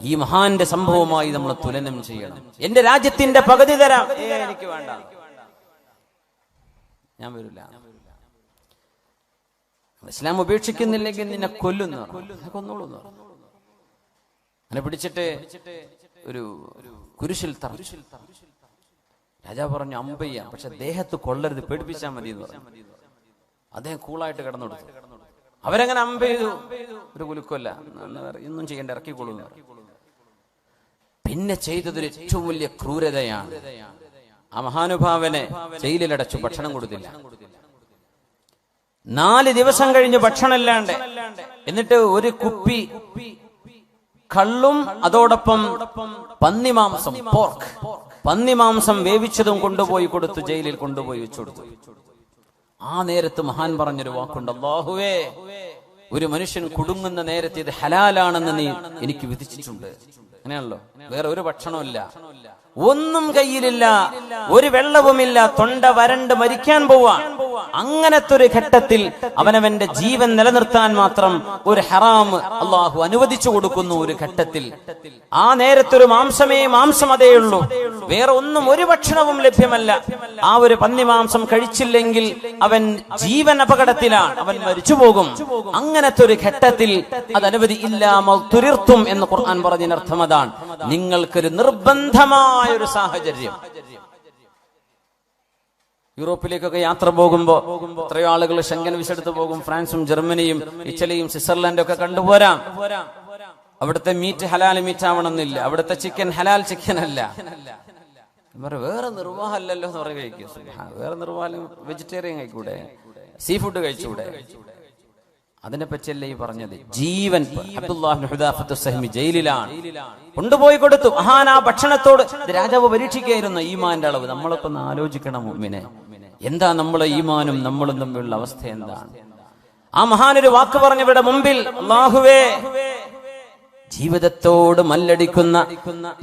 ഈ മഹാന്റെ സംഭവമായി നമ്മൾ തുലനം ചെയ്യണം. എന്റെ രാജ്യത്തിന്റെ പകുതി തരാം, എനിക്ക് വേണ്ട, ഞാൻ വരില്ല. ഇസ്ലാം ഉപേക്ഷിക്കുന്നില്ലെങ്കിൽ നിന്നെ കൊല്ലുന്നു, കൊന്നോളൂ. എന്നെ പിടിച്ചിട്ട് ഒരു കുരിശിൽ തറച്ചു. രാജാവ് പറഞ്ഞു അമ്പയ്യാം, പക്ഷെ ദേഹത്ത് കൊള്ളരുത്, പേടിപ്പിച്ചാൽ മതി എന്ന് പറഞ്ഞു. അദ്ദേഹം കൂളായിട്ട് കിടന്നെടുത്തു. അവരങ്ങനെ അമ്പ ചെയ്തു. ഒരു കുലുക്കല്ല, ഒന്നും ചെയ്യേണ്ട, ഇറക്കിക്കൊള്ളുന്നു. പിന്നെ ചെയ്തതൊരു ഏറ്റവും വലിയ ക്രൂരതയാണ്. ആ മഹാനുഭാവനെ ജയിലിലടച്ചു, ഭക്ഷണം കൊടുത്തില്ല. 4 ദിവസം കഴിഞ്ഞ് ഭക്ഷണമില്ലാണ്ട്, എന്നിട്ട് ഒരു കുപ്പി കള്ളും അതോടൊപ്പം പന്നിമാംസം, പോർക്ക്, പന്നിമാംസം വേവിച്ചതും കൊണ്ടുപോയി കൊടുത്തു, ജയിലിൽ കൊണ്ടുപോയി വെച്ചു കൊടുത്തു. ആ നേരത്ത് മഹാൻ പറഞ്ഞൊരു വാക്കുണ്ട്, അല്ലാഹുവേ, ഒരു മനുഷ്യൻ കുടുങ്ങുന്ന നേരത്തെ ഇത് ഹലാലാണെന്ന് നീ എനിക്ക് വിധിച്ചിട്ടുണ്ട്. അങ്ങനെയാണല്ലോ. വേറെ ഒരു ഭക്ഷണമില്ല, ഒന്നും കയ്യിലില്ല, ഒരു വെള്ളവുമില്ല, തൊണ്ട വരണ്ട് മരിക്കാൻ പോവാൻ. അങ്ങനത്തെ ഒരു ഘട്ടത്തിൽ അവനവന്റെ ജീവൻ നിലനിർത്താൻ മാത്രം ഒരു ഹറാം അള്ളാഹു അനുവദിച്ചു കൊടുക്കുന്നു. ഒരു ഘട്ടത്തിൽ ആ നേരത്തൊരു മാംസം അതേയുള്ളൂ, വേറെ ഒന്നും ഒരു ഭക്ഷണവും ലഭ്യമല്ല. ആ ഒരു പന്നിമാംസം കഴിച്ചില്ലെങ്കിൽ അവൻ ജീവൻ അപകടത്തിലാണ്, അവൻ മരിച്ചു പോകും. അങ്ങനത്തെ ഒരു ഘട്ടത്തിൽ അത് അനുവദി ഇല്ലാമൽ തുരിർത്തും എന്ന് ഖുർആൻ പറഞ്ഞതിനർത്ഥം അതാണ്, നിങ്ങൾക്കൊരു നിർബന്ധമായ ഒരു സാഹചര്യം. യൂറോപ്പിലേക്കൊക്കെ യാത്ര പോകുമ്പോ എത്രയോ ആളുകൾ ഷെങ്കൻ വിസ എടുത്ത് പോകും. ഫ്രാൻസും ജർമ്മനിയും ഇറ്റലിയും സ്വിറ്റ്സർലൻഡും ഒക്കെ കണ്ടുപോരാം. അവിടുത്തെ മീറ്റ് ഹലാൽ മീറ്റ് ആവണമെന്നില്ല, അവിടുത്തെ ചിക്കൻ ഹലാൽ ചിക്കൻ അല്ല. വേറെ നിർവാഹമല്ലല്ലോ എന്ന് പറയുക, കഴിക്കും. വേറെ നിർവാഹം വെജിറ്റേറിയൻ കഴിക്കൂടെ, സീ ഫുഡ് കഴിച്ചൂടെ? അതിനെ പറ്റിയല്ല ഈ പറഞ്ഞത്. ജീവൻ അബ്ദുല്ലാഹ് ഇബ്നു ഹുദാഫത്ത് സഹ്മി ജയിലിലാണ്, കൊണ്ടുപോയി കൊടുത്തു. മഹാൻ ആ ഭക്ഷണത്തോട് രാജാവ് പരീക്ഷിക്കുകയായിരുന്നു ഈമാന്റെ അളവ്. നമ്മളൊക്കെ ഒന്ന് ആലോചിക്കണം മുഅ്മിനെ, എന്താ നമ്മളെ ഈമാനും നമ്മളും തമ്മിലുള്ള അവസ്ഥ എന്താണ്? ആ മഹാനൊരു വാക്ക് പറഞ്ഞവരുടെ മുമ്പിൽ, അല്ലാഹുവേ, ജീവിതത്തോട് മല്ലടിക്കുന്ന,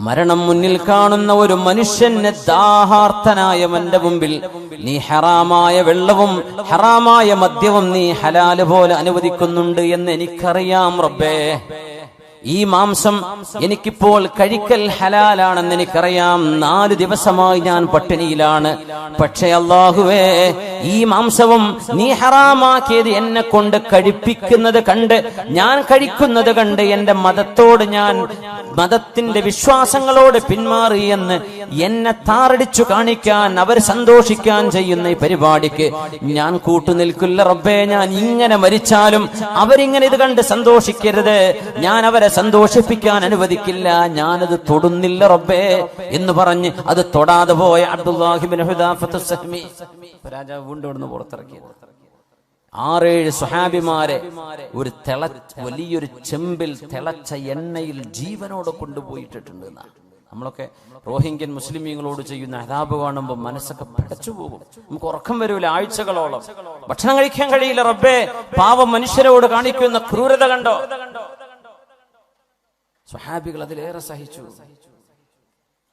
മരണം മുന്നിൽ കാണുന്ന ഒരു മനുഷ്യന് ദാഹാർത്തനായ എന്റെ മുമ്പിൽ നീ ഹറാമായ വെള്ളവും ഹറാമായ മദ്യവും നീ ഹലാല് പോലെ അനുവദിക്കുന്നുണ്ട് എന്ന് എനിക്കറിയാം റബ്ബേ. ഈ മാംസം എനിക്കിപ്പോൾ കഴിക്കൽ ഹലാലാണെന്ന് എനിക്കറിയാം. 4 ദിവസമായി ഞാൻ പട്ടിണിയിലാണ്. പക്ഷേ അല്ലാഹുവേ, ഈ മാംസവും നീ ഹറാമാക്കിയത് എന്നെ കൊണ്ട് കഴിപ്പിക്കുന്നത് കണ്ട്, ഞാൻ കഴിക്കുന്നത് കണ്ട് എന്റെ മതത്തോട്, ഞാൻ മതത്തിന്റെ വിശ്വാസങ്ങളോട് പിന്മാറി എന്ന് എന്നെ താറടിച്ചു കാണിക്കാൻ, അവർ സന്തോഷിക്കാൻ ചെയ്യുന്ന ഈ പരിപാടിക്ക് ഞാൻ കൂട്ടുനിൽക്കില്ല റബ്ബേ. ഞാൻ ഇങ്ങനെ മരിച്ചാലും അവരിങ്ങനെ ഇത് കണ്ട് സന്തോഷിക്കരുത്, ഞാൻ അവരെ സന്തോഷിപ്പിക്കാൻ അനുവദിക്കില്ല, ഞാനത് തൊടുന്നില്ല റബ്ബേ എന്ന് പറഞ്ഞ് അത് തൊടാതെ പോയ അബ്ദുല്ലാഹി ഇബ്നു ഹുദാഫത്ത് സഹ്മി രാജാവ് വീണ്ടും ഇവിടുന്ന് പുറത്തിറക്കിയത്. 6-7 സ്വഹാബിമാരെ ഒരു വലിയൊരു ചെമ്പിൽ തിളച്ച എണ്ണയിൽ ജീവനോടെ കൊണ്ടുപോയിട്ടിട്ടുണ്ട്. നമ്മളൊക്കെ റോഹിംഗ്യൻ മുസ്ലിമീങ്ങളോട് ചെയ്യുന്ന അദാബ് കാണുമ്പോൾ മനസ്സൊക്കെ പിടച്ചു പോകും. നമുക്ക് ഉറക്കം വരൂല, ആഴ്ചകളോളം ഭക്ഷണം കഴിക്കാൻ കഴിയില്ല റബ്ബേ. പാവം മനുഷ്യരോട് കാണിക്കുന്ന ക്രൂരത കണ്ടോ? സ്വഹാബികൾ അതിലേറെ സഹിച്ചു.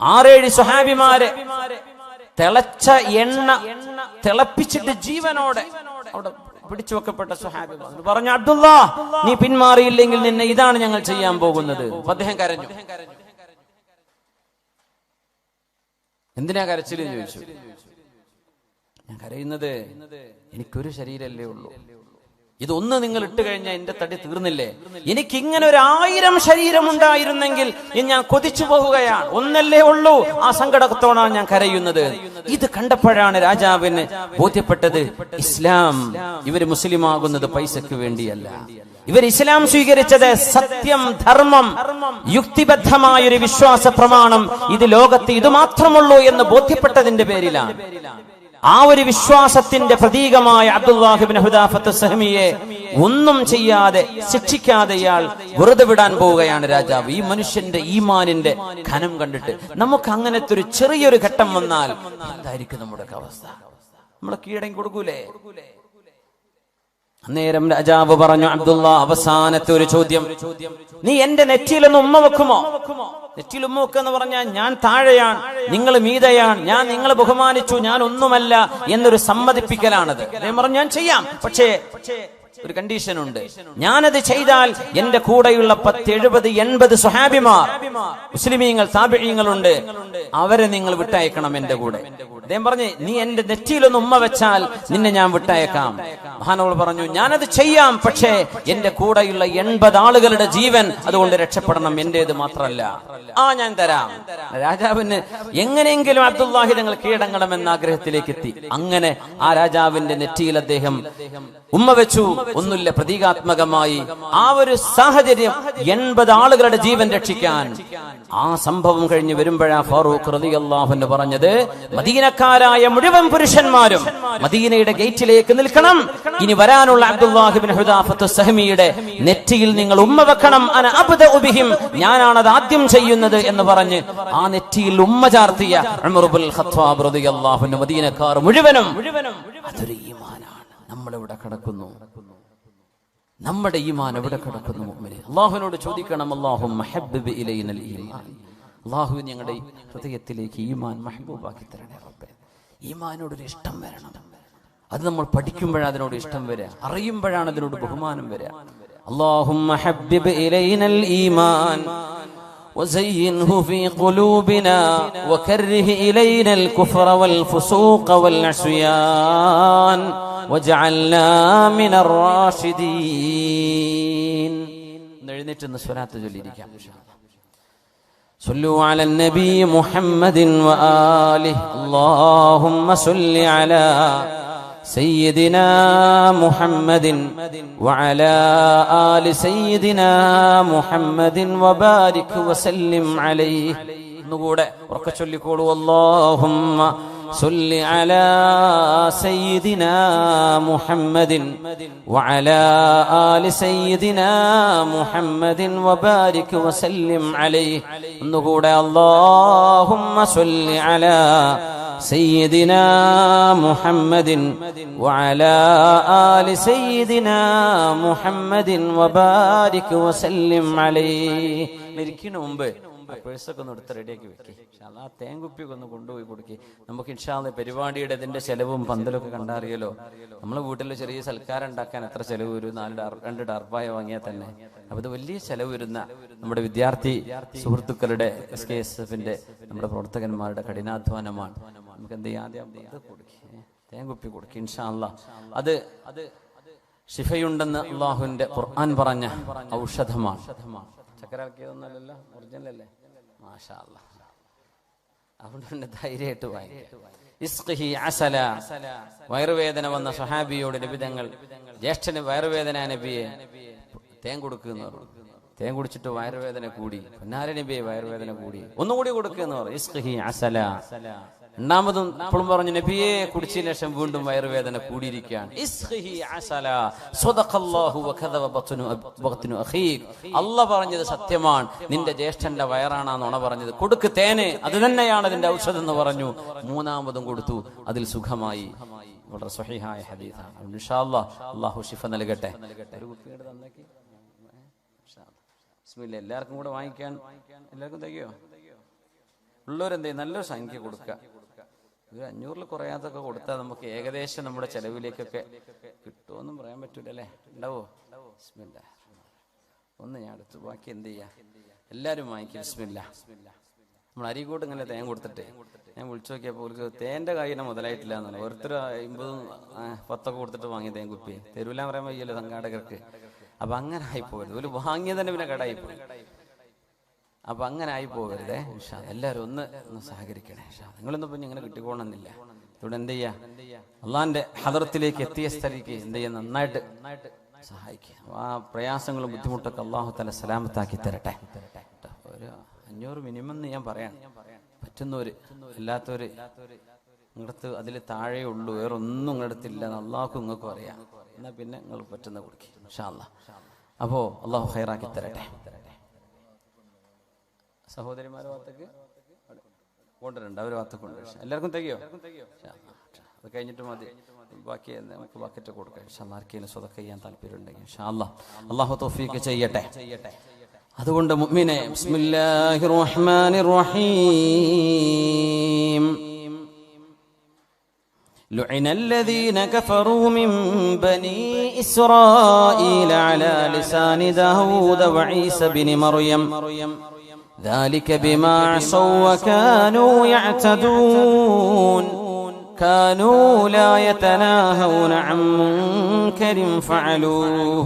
6-7 സ്വഹാബിമാരെ തിളച്ച എണ്ണ തിളപ്പിച്ചിട്ട് ജീവനോടെ അവിടെ പിടിച്ചു വെക്കപ്പെട്ട സ്വഹാബികൾ പറഞ്ഞു, അബ്ദുല്ലാ, നീ പിന്മാറിയില്ലെങ്കിൽ നിന്നെ ഇതാണ് ഞങ്ങൾ ചെയ്യാൻ പോകുന്നത്. അദ്ദേഹം കരഞ്ഞു. എന്തിനാ കരച്ചിലെന്ന് ചോദിച്ചു. ഞാൻ കരയുന്നത് എനിക്കൊരു ശരീരമല്ലേ ഉള്ളൂ, ഇതൊന്ന് നിങ്ങൾ ഇട്ട് കഴിഞ്ഞാൽ എന്റെ തടി തീർന്നില്ലേ? എനിക്ക് ഇങ്ങനെ 1000 ശരീരം ഉണ്ടായിരുന്നെങ്കിൽ ഞാൻ കൊതിച്ചു പോവുകയാണ്. ഒന്നല്ലേ ഉള്ളൂ, ആ സങ്കടത്തോടാണ് ഞാൻ കരയുന്നത്. ഇത് കണ്ടപ്പോഴാണ് രാജാവിന് ബോധ്യപ്പെട്ടത്, ഇസ്ലാം, ഇവര് മുസ്ലിം ആകുന്നത് പൈസക്ക് വേണ്ടിയല്ല. ഇവർ ഇസ്ലാം സ്വീകരിച്ചത് സത്യം, ധർമ്മം, യുക്തിബദ്ധമായൊരു വിശ്വാസ പ്രമാണം, ഇത് ലോകത്ത് ഇത് മാത്രമുള്ളൂ എന്ന് ബോധ്യപ്പെട്ടതിന്റെ പേരിലാണ്. ആ ഒരു വിശ്വാസത്തിന്റെ പ്രതീകമായ അബ്ദുല്ലാഹി ഇബ്നു ഹുദാഫത്ത് സഹ്മിയെ ഒന്നും ചെയ്യാതെ ശിക്ഷിക്കാതെ ഇയാൾ വെറുതെ വിടാൻ പോവുകയാണ് രാജാവ്. ഈ മനുഷ്യന്റെ ഈമാനിന്റെ ഘനം കണ്ടിട്ട് നമുക്ക് അങ്ങനത്തെ ഒരു ചെറിയൊരു ഘട്ടം വന്നാൽ എന്തായിരിക്കും നമ്മുടെ അവസ്ഥ? നമ്മളെ കീഴടങ്ങി കൊടുക്കൂലേ? അന്നേരം രാജാവ് പറഞ്ഞു, അബ്ദുല്ലാ, അവസാനത്തെ ഒരു ചോദ്യം, നീ എന്റെ നെറ്റിയിലൊന്ന് ഉമ്മ വെക്കുമോ? നെറ്റിയിൽ ഉമ്മ വെക്കെന്ന് പറഞ്ഞാൽ ഞാൻ താഴെയാണ്, നിങ്ങൾ മീതയാണ്, ഞാൻ നിങ്ങളെ ബഹുമാനിച്ചു, ഞാൻ ഒന്നുമല്ല എന്നൊരു സമ്മതിപ്പിക്കലാണത്. അദ്ദേഹം പറഞ്ഞു, ഞാൻ ചെയ്യാം, പക്ഷേ ഒരു കണ്ടീഷൻ ഉണ്ട്. ഞാനത് ചെയ്താൽ എന്റെ കൂടെയുള്ള 10, 70, 80 സ്വഹാബിമാർ, മുസ്ലിമീങ്ങൾ, താബിഈങ്ങളുണ്ട്, അവരെ നിങ്ങൾ വിട്ടയക്കണം എന്റെ കൂടെ. അദ്ദേഹം പറഞ്ഞു, നീ എന്റെ നെറ്റിയിലൊന്ന് ഉമ്മ വെച്ചാൽ നിന്നെ ഞാൻ വിട്ടയക്കാം. മഹാനവർ പറഞ്ഞു, ഞാനത് ചെയ്യാം, പക്ഷേ എന്റെ കൂടെയുള്ള 80 ആളുകളുടെ ജീവൻ അതുകൊണ്ട് രക്ഷപ്പെടണം, എന്റേത് മാത്രമല്ല. ഞാൻ തരാം. രാജാവിന് എങ്ങനെയെങ്കിലും അബ്ദുല്ലാഹി തങ്ങൾ കീഴടങ്ങണമെന്ന ആഗ്രഹത്തിലേക്ക് എത്തി. അങ്ങനെ ആ രാജാവിന്റെ നെറ്റിയിൽ അദ്ദേഹം ഉമ്മ വെച്ചു. ഒന്നുമില്ല, പ്രതീകാത്മകമായി ആ ഒരു സാഹചര്യം 80 ആളുകളുടെ ജീവൻ രക്ഷിക്കാൻ ആ സംഭവം കഴിഞ്ഞ് വരുമ്പോഴാ ഫാറൂഖ് റളിയല്ലാഹു അൻഹു പറഞ്ഞത്, മദീനക്കാരായ മുഴുവൻ പുരുഷന്മാരും മദീനയുടെ ഗേറ്റിലേക്ക് നിൽക്കണം. ഇനി വരാനുള്ള അബ്ദുല്ലാഹ് ഇബ്നു ഹുദാഫത്ത് സഹമിയുടെ നെറ്റിയിൽ നിങ്ങൾ ഉമ്മ വെക്കണം. അന അബ്ദഉ ബിഹിം, ഞാനാണത് ആദ്യം ചെയ്യുന്നത് എന്ന് പറഞ്ഞ് ആ നെറ്റിയിൽ ഉമ്മ ചാർത്തിയ ഉമർ ഇബ്നുൽ ഖത്താബ് റളിയല്ലാഹു അൻഹു മദീനക്കാർ മുഴുവനും. അതൊരു ഈമാനാണ്. നമ്മളെവിടെ കിടക്കുന്നു? നമ്മുടെ ഈമാൻ എവിടെ കിടക്കുന്നു? മുഅ്മിനേ, അല്ലാഹുവിനോട് ചോദിക്കണം, അല്ലാഹുമ്മ ഹബ്ബിബ് ഇലൈനൽ ഈമാൻ, അല്ലാഹു ഞങ്ങളുടെ ഹൃദയത്തിലേക്ക് ഈമാൻ മഹ്ബൂബാക്കി തരണേ റബ്ബേ. ഈമാനോടൊരു ഇഷ്ടം വരണം. അത് നമ്മൾ പഠിക്കുമ്പോഴാണ് അതിനോട് ഇഷ്ടം വരിക, അറിയുമ്പോഴാണ് അതിനോട് ബഹുമാനം വരിക. അല്ലാഹുമ്മ ഹബ്ബിബ് ഇലൈനൽ ഈമാൻ وزينه في قلوبنا وكره إلينا الكفر والفسوق والعصيان وجعلنا من الراشدين. എഴുന്നേറ്റ് സ്വലാത്ത് ചൊല്ലിയിരിക്കാം. صلوا على النبي محمد وآله اللهم صل على سيدنا محمد وعلى آل سيدنا محمد وبارك وسلم عليه. نقول وركشل يقول اللهم صل على سيدنا محمد وعلى آل سيدنا محمد وبارك وسلم عليه. نقول اللهم صل على سيدنا محمد وعلى آل سيدنا محمد وبارك وسلم عليه. ഇരിക്കുന്ന മുമ്പ് പേഴ്സൊക്കെ ഒന്ന് എടുത്ത് റെഡിയാക്കി വെക്കി. ആ തേങ്കുപ്പിയൊക്കെ ഒന്ന് കൊണ്ടുപോയി കൊടുക്കി. നമുക്ക് ഇൻഷാ അല്ലാഹ് പരിപാടിയുടെ ഇതിന്റെ ചെലവും പന്തലൊക്കെ കണ്ടറിയല്ലോ. നമ്മളെ വീട്ടിൽ ചെറിയ സൽക്കാരം ഉണ്ടാക്കാൻ എത്ര ചെലവ് വരും? 2 ഡർപ്പായ വാങ്ങിയാൽ തന്നെ. അപ്പൊ ഇത് വലിയ ചെലവ് വരുന്ന നമ്മുടെ വിദ്യാർത്ഥി സുഹൃത്തുക്കളുടെ SKSF-ന്റെ നമ്മുടെ പ്രവർത്തകന്മാരുടെ കഠിനാധ്വാനമാണ്. നമുക്ക് എന്ത് ചെയ്യാം? ആദ്യം തേങ്കുപ്പി കൊടുക്കി ഇൻഷാ അല്ലാഹ്. അത് ശിഫയുണ്ടെന്ന് അള്ളാഹുവിന്റെ ഖുർആൻ പറഞ്ഞ ഔഷധമാണ്. ചക്കരാക്കിയതൊന്നല്ലല്ലോ, ഒറിജിനൽ അല്ലേ? മാഷാ അല്ലാഹ്. അതുകൊണ്ട് ധൈര്യമായിട്ട് വയറുവേദന വന്ന സ്വഹാബിയോട് നബി തങ്ങൾ, ജ്യേഷ്ഠന് വയറുവേദന നബിയെ തേൻ കൊടുക്കുന്നു. തേൻ കുടിച്ചിട്ട് വയറുവേദന കൂടി. പൊന്നാര നബിയെ വയറുവേദന കൂടി, ഒന്നുകൂടി കൊടുക്കുന്നു. ഇസ്ഖി അസല. രണ്ടാമതും ഇപ്പോഴും പറഞ്ഞു, നബിയെ കുടിച്ചതിന് ശേഷം വീണ്ടും വയറുവേദന കൂടിയിരിക്കുകയാണ്. അല്ലാഹ് പറഞ്ഞത് സത്യമാണ്, നിന്റെ ജ്യേഷ്ഠന്റെ വയറാണ് നുണ പറഞ്ഞത്. കൊടുക്ക് തേന്, അത് തന്നെയാണ് അതിന്റെ ഔഷധം എന്ന് പറഞ്ഞു. മൂന്നാമതും കൊടുത്തു, അതിൽ സുഖമായി. വളരെ സ്വഹീഹായ ഹദീസാണ്. ഇൻഷാ അല്ലാഹ് അല്ലാഹു ശിഫ നൽകട്ടെ. ബിസ്മില്ലാ. എല്ലാവർക്കും കൂടെ വാങ്ങിക്കാൻ എല്ലാവർക്കും തികയോ? ഉള്ളവരെന്തേ നല്ലൊരു സംഖ്യ കൊടുക്കുക. ഒരു 500 കുറയാതൊക്കെ കൊടുത്താൽ നമുക്ക് ഏകദേശം നമ്മുടെ ചെലവിലേക്കൊക്കെ കിട്ടുമെന്നും പറയാൻ പറ്റൂലല്ലേ? ഉണ്ടാവോ? ബിസ്മില്ലാ. ഒന്ന് ഞാൻ എടുത്തു, ബാക്കി എന്ത് ചെയ്യാ? എല്ലാവരും വാങ്ങിക്കും. ബിസ്മില്ലാ. നമ്മൾ അരീക്കോട്ട് ഇങ്ങനെ തേൻ കൊടുത്തിട്ട് ഞാൻ വിളിച്ചു നോക്കിയപ്പോൾ അവർക്ക് തേൻ്റെ കാര്യം മുതലായിട്ടില്ല എന്നാണ്. ഓരോരുത്തർ 50, 10 കൊടുത്തിട്ട് വാങ്ങിയ തേൻ കുപ്പി തരൂലാൻ പറയാൻ വയ്യല്ലോ സംഘാടകർക്ക്. അപ്പൊ അങ്ങനെ ആയിപ്പോകരുത്. ഒരു വാങ്ങിയ തന്നെ പിന്നെ കടായിപ്പോയി. അപ്പൊ അങ്ങനെ ആയി പോകരുതേ. എല്ലാവരും ഒന്ന് സഹകരിക്കണേ. നിങ്ങളൊന്നും പിന്നെ ഇങ്ങനെ കിട്ടിക്കോണമെന്നില്ല. ഇവിടെ എന്ത് ചെയ്യാ? അള്ളാന്റെ ഹദറത്തിലേക്ക് എത്തിയ സ്ഥലിക്ക് എന്ത് ചെയ്യാ? നന്നായിട്ട് സഹായിക്കുക. ആ പ്രയാസങ്ങളും ബുദ്ധിമുട്ടൊക്കെ അള്ളാഹു തആല സലാമത്താക്കി തരട്ടെ. ഒരു 500 മിനിമം എന്ന് ഞാൻ പറയാം. പറ്റുന്നവര്, അല്ലാത്തവര് നിങ്ങളടുത്ത് അതിൽ താഴെ ഉള്ളൂ, വേറെ ഒന്നും നിങ്ങളടുത്തില്ല എന്ന് അള്ളാഹു നിങ്ങൾക്കും അറിയാം. എന്നാ പിന്നെ നിങ്ങൾ പറ്റുന്ന കൊടുക്കും ഇൻഷാ അല്ലാഹ്. അപ്പോ അള്ളാഹു ഖൈറാക്കി തരട്ടെ. സഹോദരിമാരെ ഭാഗത്തേക്ക് കൊണ്ടുവരണ്ട, അവർ ഭാഗത്തേക്ക് കൊണ്ടുവരും. എല്ലാവർക്കും തികയോ? അത് കഴിഞ്ഞിട്ട് മതി. ബാക്കി നമുക്ക് ബക്കറ്റ് കൊടുക്കാം. ആർക്കെങ്കിലും സ്വതക്ക ചെയ്യാൻ താല്പര്യം ഉണ്ടെങ്കിൽ ഇൻഷാ അല്ലാഹ് അള്ളാഹു തൗഫീഖ് ചെയ്യട്ടെ. അതുകൊണ്ട് മുഅ്മിനേ, ബിസ്മില്ലാഹിർ റഹ്മാനിർ റഹീം. لعن الذين كفروا من بني إسرائيل على لسان داود وعيسى بن مريم ذلك بما عصوا وكانوا يعتدون كانوا لا يتناهون عن منكر فعلوه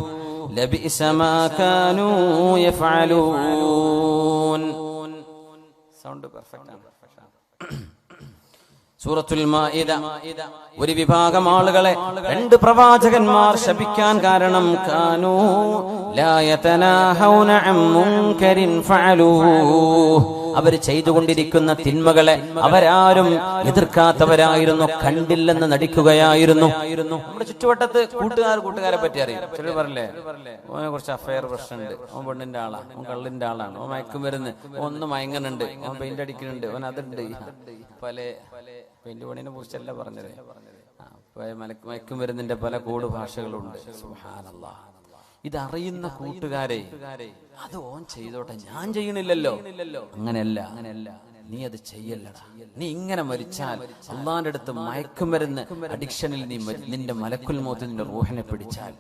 لبئس ما كانوا يفعلون. Sound perfect. സൂറത്തുൽ മാഇദ. ഒരു വിഭാഗം ആളുകളെ രണ്ട് പ്രവാചകന്മാർ ശപിക്കാൻ കാരണം കാനൂ ലാ യതനാഹൗന അൻ മുൻകരിൻ ഫഅലൂഹു, അവർ ചെയ്തുകൊണ്ടിരിക്കുന്ന തിന്മകളെ അവരാരും എതിർക്കാത്തവരായിരുന്നു, കണ്ടില്ലെന്ന് നടിക്കുകയായിരുന്നു. നമ്മുടെ ചുറ്റുവട്ടത്ത് കൂട്ടുകാരെ പറ്റി അറിയും. ചിലർ പറയില്ലേ, ഓനെ കുറച്ച് അഫയർ പ്രശ്നമുണ്ട്, ഓൻ പെണ്ണിന്റെ ആളാണ്, ഓൻ കള്ളിന്റെ ആളാണ്, ഓൻ മയക്കുമരുന്ന്, ഒന്ന് മയങ്ങുന്നുണ്ട്, ഓൻ പെയിന്റ് അടിക്കുന്നുണ്ട്, ഓൻ അതുണ്ട്. പല പെയിന്റ് പണിനെ കുറിച്ചല്ല പറഞ്ഞത്, മയക്കുമരുന്നിന്റെ പല കോഡ് ഭാഷകളുണ്ട്. സുബ്ഹാനല്ലാഹ്. ഇതറിയുന്ന കൂട്ടുകാരെ അത് ഓൻ ചെയ്തോട്ടെ, ഞാൻ ചെയ്യണില്ലല്ലോ. അങ്ങനെയല്ല, നീ അത് ചെയ്യല്ലടാ. നീ ഇങ്ങനെ മരിച്ചാൽ അള്ളാന്റെ അടുത്ത് മയക്കുമരുന്ന് അഡിക്ഷനിൽ നീ നിന്റെ മലക്കുൽ മൗത്ത് നിന്റെ റൂഹിനെ പിടിച്ചാൽ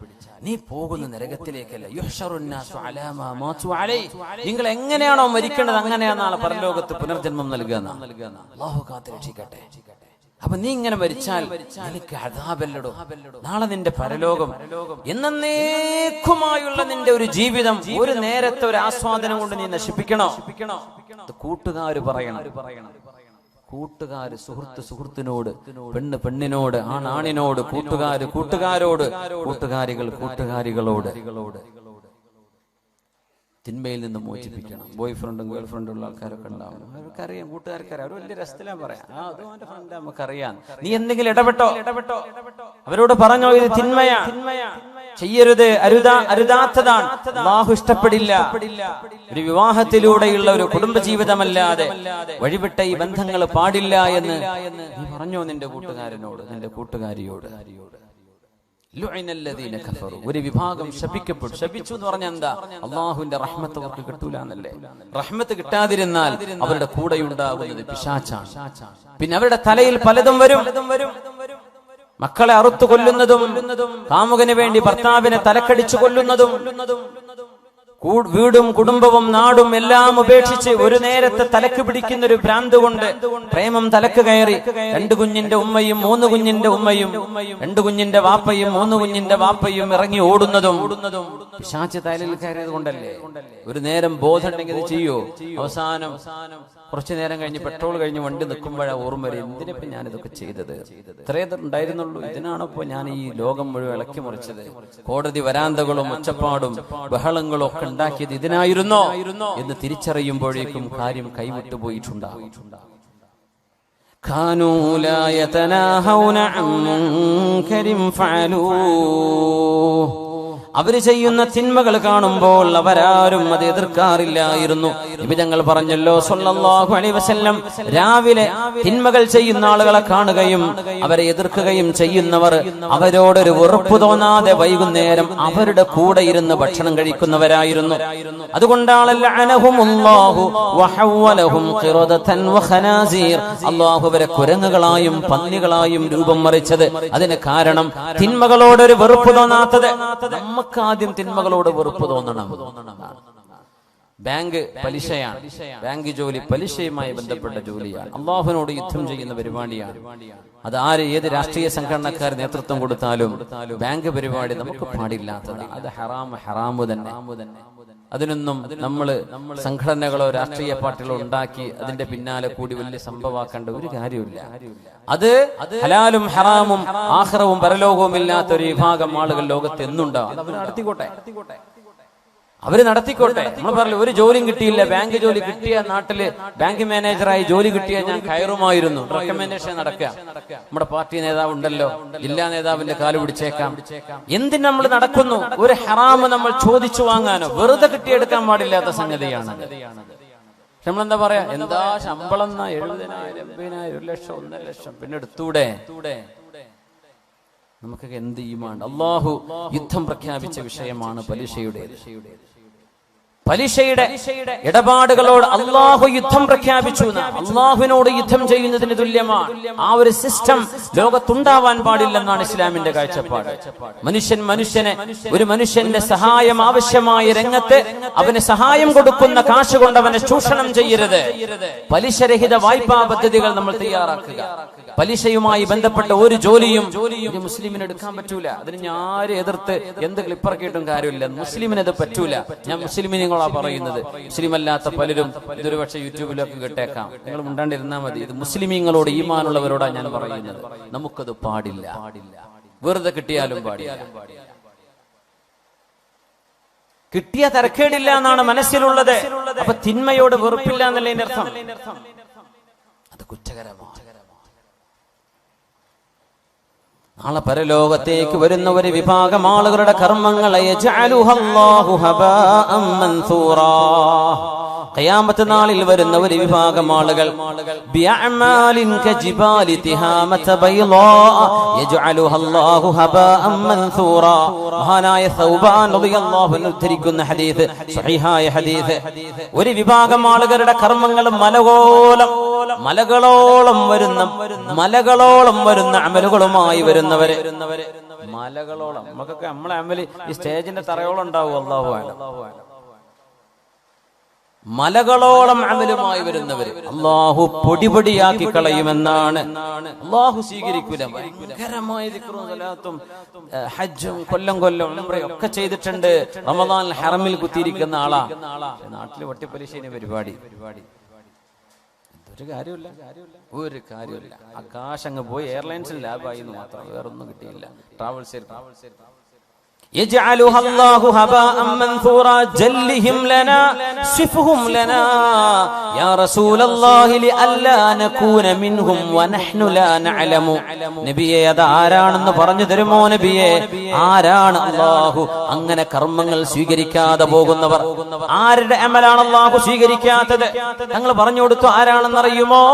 നീ പോകുന്ന നരകത്തിലേക്കല്ല. യുഹ്ശറുന്നാസു അലാ മാ മാതു അലൈഹി, നിങ്ങൾ എങ്ങനെയാണോ മരിക്കേണ്ടത് അങ്ങനെയാണ് നാളെ പരലോകത്ത് പുനർജന്മം നൽകുക. അല്ലാഹു കാത്തുരക്ഷിക്കട്ടെ. അപ്പൊ നീ ഇങ്ങനെ മരിച്ചാൽ നിനക്ക് അദാബല്ലടോ. നാളെ നിന്റെ പരലോകം എന്നേക്കുമായുള്ള നിന്റെ ഒരു ജീവിതം ഒരു നേരത്തെ ഒരു ആസ്വാദനം കൊണ്ട് നീ നശിപ്പിക്കണോ? കൂട്ടുകാര് പറയണം. കൂട്ടുകാര് സുഹൃത്തിനോട്, പെണ്ണ് പെണ്ണിനോട്, ആണിനോട്, കൂട്ടുകാരോട്, കൂട്ടുകാരികളോട് തിന്മയിൽ നിന്ന് മോചിപ്പിക്കണം. ബോയ് ഫ്രണ്ടും ഗേൾ ഫ്രണ്ടും ഉള്ള ആൾക്കാരൊക്കെ ഉണ്ടാവും. അവർക്കറിയാം, കൂട്ടുകാർക്കറിയാം, അവർ വലിയ രസത്തിലാ പറയാം, അത് അവന്റെ ഫ്രണ്ട് നമുക്കറിയാം. നീ എന്തെങ്കിലും ഇടപെട്ടോ, അവരോട് പറഞ്ഞോ ഇത് തിന്മയാ, ചെയ്യരുത്, അരുതാത്തതാണ്, അല്ലാഹു ഇഷ്ടപ്പെടില്ല. ഒരു വിവാഹത്തിലൂടെയുള്ള ഒരു കുടുംബജീവിതമല്ലാതെ വഴിവിട്ട ഈ ബന്ധങ്ങൾ പാടില്ല എന്ന് നീ പറഞ്ഞോ നിന്റെ കൂട്ടുകാരനോട്, നിന്റെ കൂട്ടുകാരിയോട്. ഒരു വിഭാഗം ശപിക്കപ്പെട്ടു. ശപിച്ചു എന്ന് പറഞ്ഞാൽ എന്താ? അള്ളാഹുവിന്റെ റഹ്മത്ത് അവർക്ക് കിട്ടൂല എന്നല്ലേ. റഹ്മത്ത് കിട്ടാതിരുന്നാൽ അവരുടെ കൂടെയുണ്ടാകുന്നത് പിശാചാണ്. പിന്നെ അവരുടെ തലയിൽ പലതും വരും. മക്കളെ അറുത്തു കൊല്ലുന്നതും, കാമുകന് വേണ്ടി ഭർത്താവിനെ തലക്കടിച്ചു കൊല്ലുന്നതും, വീടും കുടുംബവും നാടും എല്ലാം ഉപേക്ഷിച്ച് ഒരു നേരത്തെ തലക്ക് പിടിക്കുന്ന ഒരു ഭ്രാന്ത് കൊണ്ട് പ്രേമം തലക്ക് കയറി 2 കുഞ്ഞിന്റെ ഉമ്മയും 3 കുഞ്ഞിന്റെ ഉമ്മയും 2 കുഞ്ഞിന്റെ വാപ്പയും 3 കുഞ്ഞിന്റെ വാപ്പയും ഇറങ്ങി ഓടുന്നതും പിശാച് തലയിൽ കയറിയത് കൊണ്ടല്ലേ. ഒരു നേരം ബോധം ഉണ്ടെങ്കിൽ ഇത് ചെയ്യോ? അവസാനം കുറച്ചു നേരം കഴിഞ്ഞ് പെട്രോൾ കഴിഞ്ഞ് വണ്ടി നിൽക്കുമ്പോഴാണ് ഓർമ്മ വരും, എന്തിനിപ്പോ ഞാനിതൊക്കെ ചെയ്തത്, ഇത്രയേ ഉണ്ടായിരുന്നുള്ളൂ, ഇതിനാണിപ്പോ ഞാൻ ഈ ലോകം മുഴുവൻ ഇളക്കി മറിച്ചത്, കോടതി വരാന്തകളും ഒച്ചപ്പാടും ബഹളങ്ങളും ഒക്കെ ഉണ്ടാക്കിയത് ഇതിനായിരുന്നോ എന്ന് തിരിച്ചറിയുമ്പോഴേക്കും കാര്യം കൈവിട്ടു പോയിട്ടുണ്ടാകും. കാനൂ ലാ യതനാഹൗന അൻ മുൻകരിൻ ഫഅലൂഹു, അവര് ചെയ്യുന്ന തിന്മകൾ കാണുമ്പോൾ അവരാരും അത് എതിർക്കാറില്ലായിരുന്നു. നബി തങ്ങൾ പറഞ്ഞല്ലോ സല്ലല്ലാഹു അലൈഹി വസല്ലം, രാവിലെ തിന്മകൾ ചെയ്യുന്ന ആളുകളെ കാണുകയും അവരെ എതിർക്കുകയും ചെയ്യുന്നവർ അവരോടൊരു വെറുപ്പ് തോന്നാതെ വൈകുന്നേരം അവരുടെ കൂടെ ഇരുന്ന് ഭക്ഷണം കഴിക്കുന്നവരായിരുന്നു. അതുകൊണ്ടാണല്ലോ അനഹുമുല്ലാഹു വഹവലഹും ഖിറദതൻ വഖനാസീർ, അല്ലാഹു അവരെ കുരങ്ങുകളായും പന്നികളായും രൂപം മറിച്ചത്. അതിന് കാരണം തിന്മകളോടൊരു വെറുപ്പ് തോന്നാത്തത്. ആദ്യം തിന്മകളോട് വെറുപ്പ് തോന്നണം. ബാങ്ക് പലിശയാണ്, ബാങ്ക് ജോലി പലിശയുമായി ബന്ധപ്പെട്ട ജോലിയാണ്, അള്ളാഹുവിനോട് യുദ്ധം ചെയ്യുന്ന പരിപാടിയാണ്. അത് ഏത് രാഷ്ട്രീയ സംഘടനക്കാർ നേതൃത്വം കൊടുത്താലും ബാങ്ക് പരിപാടി നമുക്ക് പാടില്ലാത്തതാണ്. അത് ഹറാമു തന്നെ. അതിനൊന്നും നമ്മള് സംഘടനകളോ രാഷ്ട്രീയ പാർട്ടികളോ ഉണ്ടാക്കി അതിന്റെ പിന്നാലെ കൂടി വലിയ സംഭവമാക്കേണ്ട ഒരു കാര്യമില്ല. അത് ഹലാലും ഹറാമും ആഖിറവും പരലോകവും ഇല്ലാത്ത ഒരു വിഭാഗം ആളുകൾ ലോകത്ത് എന്നുണ്ടാവും. അവര് നടത്തിക്കോട്ടെ. നമ്മൾ പറഞ്ഞു ഒരു ജോലിയും കിട്ടിയില്ല, ബാങ്ക് ജോലി കിട്ടിയ നാട്ടില് ബാങ്ക് മാനേജറായി ജോലി കിട്ടിയ ഞാൻ കയറുമായിരുന്നു. റെക്കമെൻഡേഷൻ നടക്കുക. നമ്മുടെ പാർട്ടി നേതാവ് ഉണ്ടല്ലോ, ജില്ലാ നേതാവിന്റെ കാല് പിടിച്ചേക്കാം. എന്തിന് നമ്മൾ നടക്കുന്നു? ഒരു ഹറാമ് നമ്മൾ ചോദിച്ചു വാങ്ങാനോ വെറുതെ കിട്ടിയെടുക്കാൻ പാടില്ലാത്ത സംഗതിയാണ്. നമ്മളെന്താ പറയാ, എന്താ ശമ്പളം 70,000, 80,000, 1 ലക്ഷം, 1.5 ലക്ഷം, പിന്നെ എടുത്തൂടെ? നമുക്കൊക്കെ എന്ത് ഈമാൻ. അല്ലാഹു യുദ്ധം പ്രഖ്യാപിച്ച വിഷയമാണ് പലിശയുടെ ഇടപാടുകളോട് അള്ളാഹു യുദ്ധം പ്രഖ്യാപിച്ചു. അള്ളാഹുവിനോട് യുദ്ധം ചെയ്യുന്നതിന് തുല്യമാണ്. ആ ഒരു സിസ്റ്റം ലോകത്തുണ്ടാവാൻ പാടില്ലെന്നാണ് ഇസ്ലാമിന്റെ കാഴ്ചപ്പാട്. ഒരു മനുഷ്യന്റെ സഹായം ആവശ്യമായ രംഗത്ത് അവന് സഹായം കൊടുക്കുന്ന കാശ് കൊണ്ട് അവനെ ചൂഷണം ചെയ്യരുത്. പലിശരഹിത വായ്പാ പദ്ധതികൾ നമ്മൾ തയ്യാറാക്കുക. പലിശയുമായി ബന്ധപ്പെട്ട ഒരു ജോലിയും ഒരു മുസ്ലിമിന് എടുക്കാൻ പറ്റൂല. അതിന് ഞാൻ ആര് എതിർത്ത് എന്ത് ക്ലിപ്പറക്കിയിട്ടും കാര്യമില്ല. മുസ്ലിമിനത് പറ്റൂല. ഞാൻ മുസ്ലിമിനിങ്ങളാ പറയുന്നത്. മുസ്ലിം അല്ലാത്ത പലരും ഇതൊരു പക്ഷേ യൂട്യൂബിലൊക്കെ കേട്ടേക്കാം. നിങ്ങൾ മിണ്ടാണ്ടിരുന്നാൽ മതി. ഇത് മുസ്ലിമീങ്ങളോട് ഈമാനുള്ളവരോടാ ഞാൻ പറയുന്നത്. നമുക്കത് പാടില്ല. വെറുതെ കിട്ടിയാലും പാടില്ല. കിട്ടിയ തരക്കേടില്ല എന്നാണ് മനസ്സിലുള്ളത്. അപ്പൊ തിന്മയോട് വെറുപ്പില്ല എന്നതിന്റെ അർത്ഥം. അത് കുറ്റകരമാണ്. നാളെ പരലോകത്തേക്ക് വരുന്ന ഒരു വിഭാഗം ആളുകളുടെ കർമ്മങ്ങളെ ഖിയാമത്ത് നാളിൽ വരുന്ന ഒരു വിഭാഗം ആളുകൾ ബിഅഅമാലിൻ കജിബാലി തിഹാമത ബൈളാ യജ്അലുഹ അല്ലാഹു ഹബാഅൻ മൻസൂറാ. മഹാനായ സൗബാൻ റളിയല്ലാഹു അൻഹു ഉദ്ധരിക്കുന്ന ഹദീസ്, സ്വഹീഹായ ഹദീസ്. ഒരു വിഭാഗം ആളുകളുടെ കർമ്മങ്ങൾ മലകളോളം വരുന്ന അമലുകളുമായി വരുന്നവര്. മലകളോളം നമുക്കൊക്കെ നമ്മളെ അമല് ഈ സ്റ്റേജിന്റെ തറയോളം ഉണ്ടാവും. അല്ലാഹു അഅലം. മലകളോളം അമലുമായി വരുന്നവര് അല്ലാഹു പൊടിപൊടിയാക്കി കളയുമെന്നാണ്. അല്ലാഹു സ്വീകരിക്കൂല. ഭയങ്കരമായ ദിക്റും സലാത്തും ഹജ്ജും കൊല്ലം ഉംറയും ഒക്കെ ചെയ്തിട്ടുണ്ട്. റമദാൻ ഹറമിൽ കുത്തിയിരിക്കുന്ന ആളാ. നാട്ടില് വട്ടിപ്പലിശേനെ പരിപാടി ഒരു കാര്യമില്ല. ആകാശങ്ങ് പോയി എയർലൈൻസിൽ ലാഭായി എന്ന് മാത്രം, വേറൊന്നും കിട്ടിയില്ല. ട്രാവൽസ് يجعلها الله هباء منثورا جلهم لنا صفهم لنا يا رسول الله لئلا نكون منهم ونحن لا نعلم. നബിയെ അത് ആരാണെന്ന് പറഞ്ഞു തരുമോ നബിയെ? ആരാണ് അല്ലാഹു അങ്ങനെ കർമ്മങ്ങൾ സ്വീകരിക്കാതെ പോകുന്നവർ? ആരുടെ അമലാണ് അല്ലാഹു സ്വീകരിക്കാത്തത്? ഞങ്ങൾ പറഞ്ഞു കൊടുത്തു. ആരാണെന്ന് അറിയുമോ?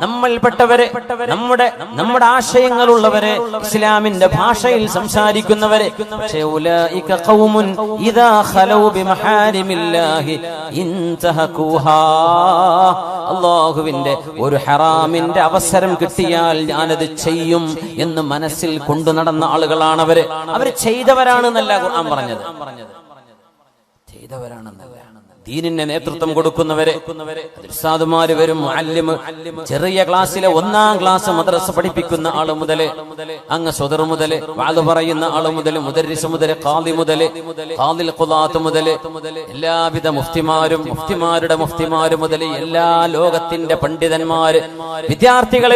നമ്മൾപ്പെട്ടവരെ, നമ്മുടെ ആശയങ്ങളുള്ളവരെ, ഇസ്ലാമിന്റെ ഭാഷയിൽ സംസാരിക്കുന്നവരെ. أولئك قوم إذا خلوا بمحارم الله انتهكوها. അല്ലാഹുവിന്റെ ഒരു ഹറാമിന്റെ അവസരം കിട്ടിയാൽ ഞാനത് ചെയ്യും എന്ന് മനസ്സിൽ കൊണ്ടു നടന്ന ആളുകളാണ് അവര്. അവര് ചെയ്തവരാണെന്നല്ല ഖുർആൻ പറഞ്ഞത്. ചെയ്തവരാണെന്നല്ല. ദീനിന് നേതൃത്വം കൊടുക്കുന്നവരെ, ഉസ്താദുമാര് വരും, മുഅല്ലിം, ചെറിയ ക്ലാസ്സിലെ 1-ാം ക്ലാസ് മദ്രസ പഠിപ്പിക്കുന്ന ആള് മുതല്, അങ്ങ് സ്വദർ മുതല്, വാദ് പറയുന്ന ആള് മുതല്, മുദർരിസ് മുതല്, ഖാദി മുതല്, ഖാദിൽ ഖുദാത്ത് മുതല്, എല്ലാവിധ മുഫ്തിമാരുടെ മുഫ്തിമാര് മുതല്, എല്ലാ ലോകത്തിന്റെ പണ്ഡിതന്മാര്,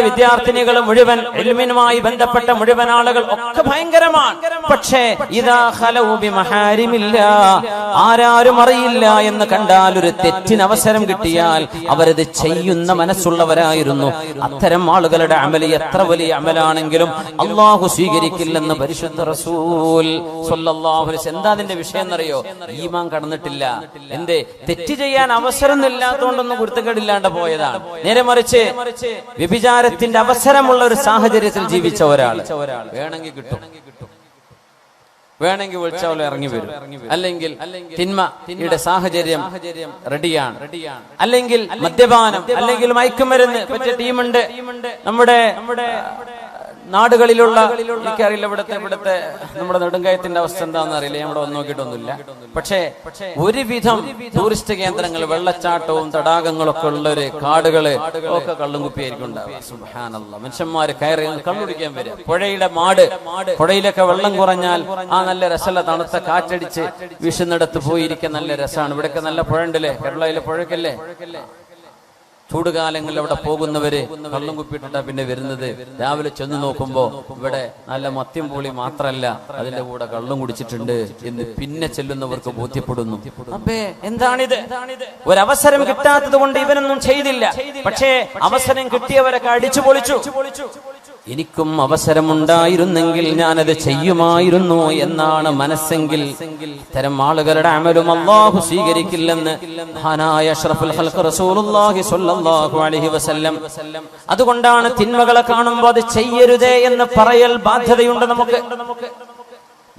വിദ്യാർത്ഥിനികള് മുഴുവൻ, ഇൽമിനുമായി ബന്ധപ്പെട്ട മുഴുവൻ ആളുകൾ ഒക്കെ ഭയങ്കരമാണ്. പക്ഷേ ഇദാ ഖലൗ ബിമഹാരിമില്ലാ, ആരാരും അറിയില്ല എന്ന് കണ്ടാൽ, ഒരു തെറ്റിന് അവസരം കിട്ടിയാൽ അവരത് ചെയ്യുന്ന മനസ്സുള്ളവരായിരുന്നു. അത്തരം ആളുകളുടെ അമല് എത്ര വലിയ അമലാണെങ്കിലും അല്ലാഹു സ്വീകരിക്കില്ലെന്ന് പരിശുദ്ധ റസൂൽ സ്വല്ലല്ലാഹു അലൈഹി വസല്ലം. എന്താ അതിന്റെ വിഷയം എന്നറിയോ? ഈമാൻ കടന്നിട്ടില്ല. എന്തേ? തെറ്റ് ചെയ്യാൻ അവസരം ഇല്ലാത്തതുകൊണ്ടൊന്നും കുരുത്തക്കേടില്ലാണ്ട് പോയതാണ്. നേരെ മറിച്ച് വ്യഭിചാരത്തിന്റെ അവസരമുള്ള ഒരു സാഹചര്യത്തിൽ ജീവിച്ച ഒരാൾ വേണമെങ്കിൽ കിട്ടും, വേണമെങ്കിൽ വിളിച്ചാൽ ഇറങ്ങി വരും. അല്ലെങ്കിൽ തിന്മയുടെ സാഹചര്യം റെഡിയാണ്. അല്ലെങ്കിൽ മദ്യപാനം, അല്ലെങ്കിൽ മയക്കുമരുന്ന് പറ്റിയ ടീമുണ്ട് നമ്മുടെ നാടുകളിലുള്ള. എനിക്കറിയില്ല ഇവിടുത്തെ നമ്മുടെ നെടുങ്കയത്തിന്റെ അവസ്ഥ എന്താണെന്ന് അറിയില്ല, ഞാൻ ഇവിടെ വന്ന് നോക്കിയിട്ടൊന്നുമില്ല. പക്ഷേ ഒരുവിധം ടൂറിസ്റ്റ് കേന്ദ്രങ്ങൾ, വെള്ളച്ചാട്ടവും തടാകങ്ങളൊക്കെ ഉള്ളൊരു കാടുകള് ഒക്കെ കള്ളും കുപ്പിയായിരിക്കും ഉണ്ടാവുക. സുബ്ഹാനല്ലാഹ്. മനുഷ്യന്മാര് കയറി കള്ളുടിക്കാൻ വരിക. പുഴയിലൊക്കെ വെള്ളം കുറഞ്ഞാൽ ആ നല്ല രസമുള്ള തണുത്ത കാറ്റടിച്ച് വീശുന്നിടത്ത് പോയിരിക്കാൻ നല്ല രസമാണ്. ഇവിടെയൊക്കെ നല്ല പുഴ ഉണ്ടല്ലേ, കേരളയിലെ പുഴക്കല്ലേ. ചൂടുകാലങ്ങളിൽ അവിടെ പോകുന്നവര് കള്ളും കുപ്പിയിട്ടാ പിന്നെ വരുന്നത്. രാവിലെ ചെന്ന് നോക്കുമ്പോ ഇവിടെ നല്ല മദ്യം പൊളി മാത്രല്ല, അതിന്റെ കൂടെ കള്ളും കുടിച്ചിട്ടുണ്ട് എന്ന് പിന്നെ ചെല്ലുന്നവർക്ക് ബോധ്യപ്പെടുന്നു. അപ്പേ എന്താണിത്? ഒരവസരം കിട്ടാത്തത് കൊണ്ട് ഇവനൊന്നും ചെയ്തില്ല. പക്ഷേ അവസരം കിട്ടിയവരൊക്കെ അടിച്ചു പൊളിച്ചു. എനിക്കും അവസരമുണ്ടായിരുന്നെങ്കിൽ ഞാനത് ചെയ്യുമായിരുന്നു എന്നാണ് മനസ്സെങ്കിൽ ഇത്തരം ആളുകളുടെ അമലും അല്ലാഹു സ്വീകരിക്കില്ലെന്ന് മഹാനായ അഷ്റഫുൽ ഖൽഖ് റസൂലുള്ളാഹി സ്വല്ലല്ലാഹു അലൈഹി വസല്ലം. അതുകൊണ്ടാണ് തിന്മകളെ കാണുമ്പോൾ അത് ചെയ്യരുതേ എന്ന് പറയൽ ബാധ്യതയുണ്ട് നമുക്ക്.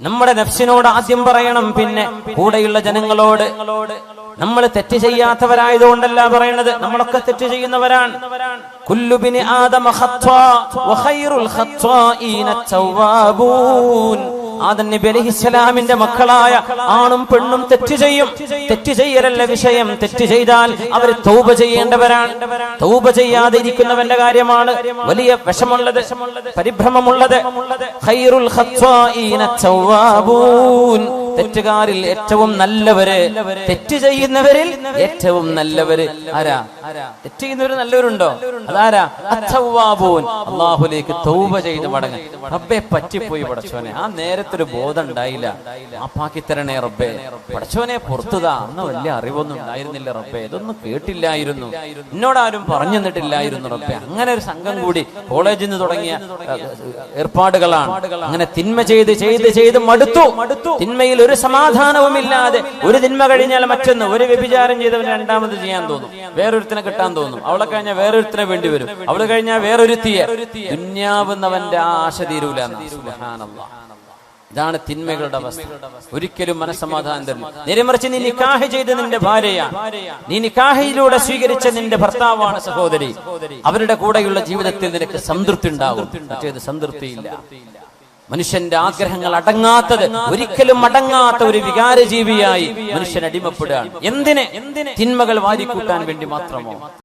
നമ്മുടെ നഫ്സിനോട് ആദ്യം പറയണം, പിന്നെ കൂടെയുള്ള ജനങ്ങളോട്. നമ്മൾ തെറ്റ് ചെയ്യാത്തവരായതുകൊണ്ടല്ല പറയുന്നത്, നമ്മളൊക്കെ തെറ്റ് ചെയ്യുന്നവരാണ്. കുല്ലു ബിനി ആദമ ഖത്വാ വഖൈറുൽ ഖത്വാഈന തവ്വാബൂൻ. ആദം നബി അലൈഹിസ്സലാമിന്റെ മക്കളായ ആണും പെണ്ണും തെറ്റ് ചെയ്യും. തെറ്റ് ചെയ്യലല്ല വിഷയം. തെറ്റ് ചെയ്താൽ അവർ തൗബ ചെയ്യേണ്ടവരാണ്. തൗബ ചെയ്യാതെ ഇരിക്കുന്നവന്റെ കാര്യമാണ് വലിയ വിഷമുള്ളത്, പരിഭ്രമമുള്ളത്. ഖൈറുൽ ഖത്വാഈന തവ്വാബൂൻ. തെറ്റുകാരിൽ ഏറ്റവും നല്ലവര്, തെറ്റ് ചെയ്യുന്നവരിൽ ഏറ്റവും നല്ലവര് ആരാ? തെറ്റ് ചെയ്യുന്നവര് നല്ലവരുണ്ടോ? അതാരാ? അത്തവ്വാബൂൻ. അല്ലാഹുവിലേക്ക് തൗബ ചെയ്ത് മടങ്ങും. റബ്ബേ പറ്റിപ്പോയി പടച്ചോനെ, ആ നേരത്തൊരു ബോധം ഉണ്ടായില്ല, മാപ്പാക്കി തരണേ റബ്ബേ. പടച്ചോനെ പുറത്തുതാ, അന്ന് വലിയ അറിവൊന്നും ഉണ്ടായിരുന്നില്ല റബ്ബേ, ഇതൊന്നും കേട്ടില്ലായിരുന്നു, എന്നോടാരും പറഞ്ഞു തന്നിട്ടില്ലായിരുന്നു റബ്ബേ. അങ്ങനെ ഒരു സംഘം കൂടി കോളേജിൽ നിന്ന് തുടങ്ങിയ ഏർപ്പാടുകളാണ്. അങ്ങനെ തിന്മ ചെയ്ത് ചെയ്ത് ചെയ്ത് മടുത്തു. തിന്മയിൽ ഒരു സമാധാനവുമില്ലാതെ ഒരു തിന്മ കഴിഞ്ഞാൽ മറ്റൊന്ന്. ഒരു വ്യഭിചാരം ചെയ്തവന് രണ്ടാമത് ചെയ്യാൻ തോന്നും, വേറൊരുത്തിനെ കിട്ടാൻ തോന്നും. അവളെ കഴിഞ്ഞാൽ വേറൊരുത്തിനെ വേണ്ടി വരും, അവള് കഴിഞ്ഞാൽ വേറൊരുത്തിയെ. ദുന്യാവുന്നവന്റെ ആശ തീരൂല. സുബ്ഹാനല്ലാഹ്. ഇതാണ് തിന്മകളുടെ അവസ്ഥ. ഒരിക്കലും മനസ്സമാധാനം തരില്ല. നേരെമറിച്ച് നീ നിക്കാഹ് ചെയ്ത് നിന്റെ ഭാര്യയാണ്, നീ നിക്കാഹിലൂടെ സ്വീകരിച്ച നിന്റെ ഭർത്താവാണ് സഹോദരി, അവരുടെ കൂടെയുള്ള ജീവിതത്തിൽ നിനക്ക് സംതൃപ്തി ഉണ്ടാകും. മറ്റേത് സംതൃപ്തിയില്ല. മനുഷ്യന്റെ ആഗ്രഹങ്ങൾ അടങ്ങാത്തത്, ഒരിക്കലും അടങ്ങാത്ത ഒരു വികാരജീവിയായി മനുഷ്യൻ അടിമപ്പെടുകയാണ്. എന്തിന്? തിന്മകൾ വാരിക്കൂട്ടാൻ വേണ്ടി മാത്രമോ?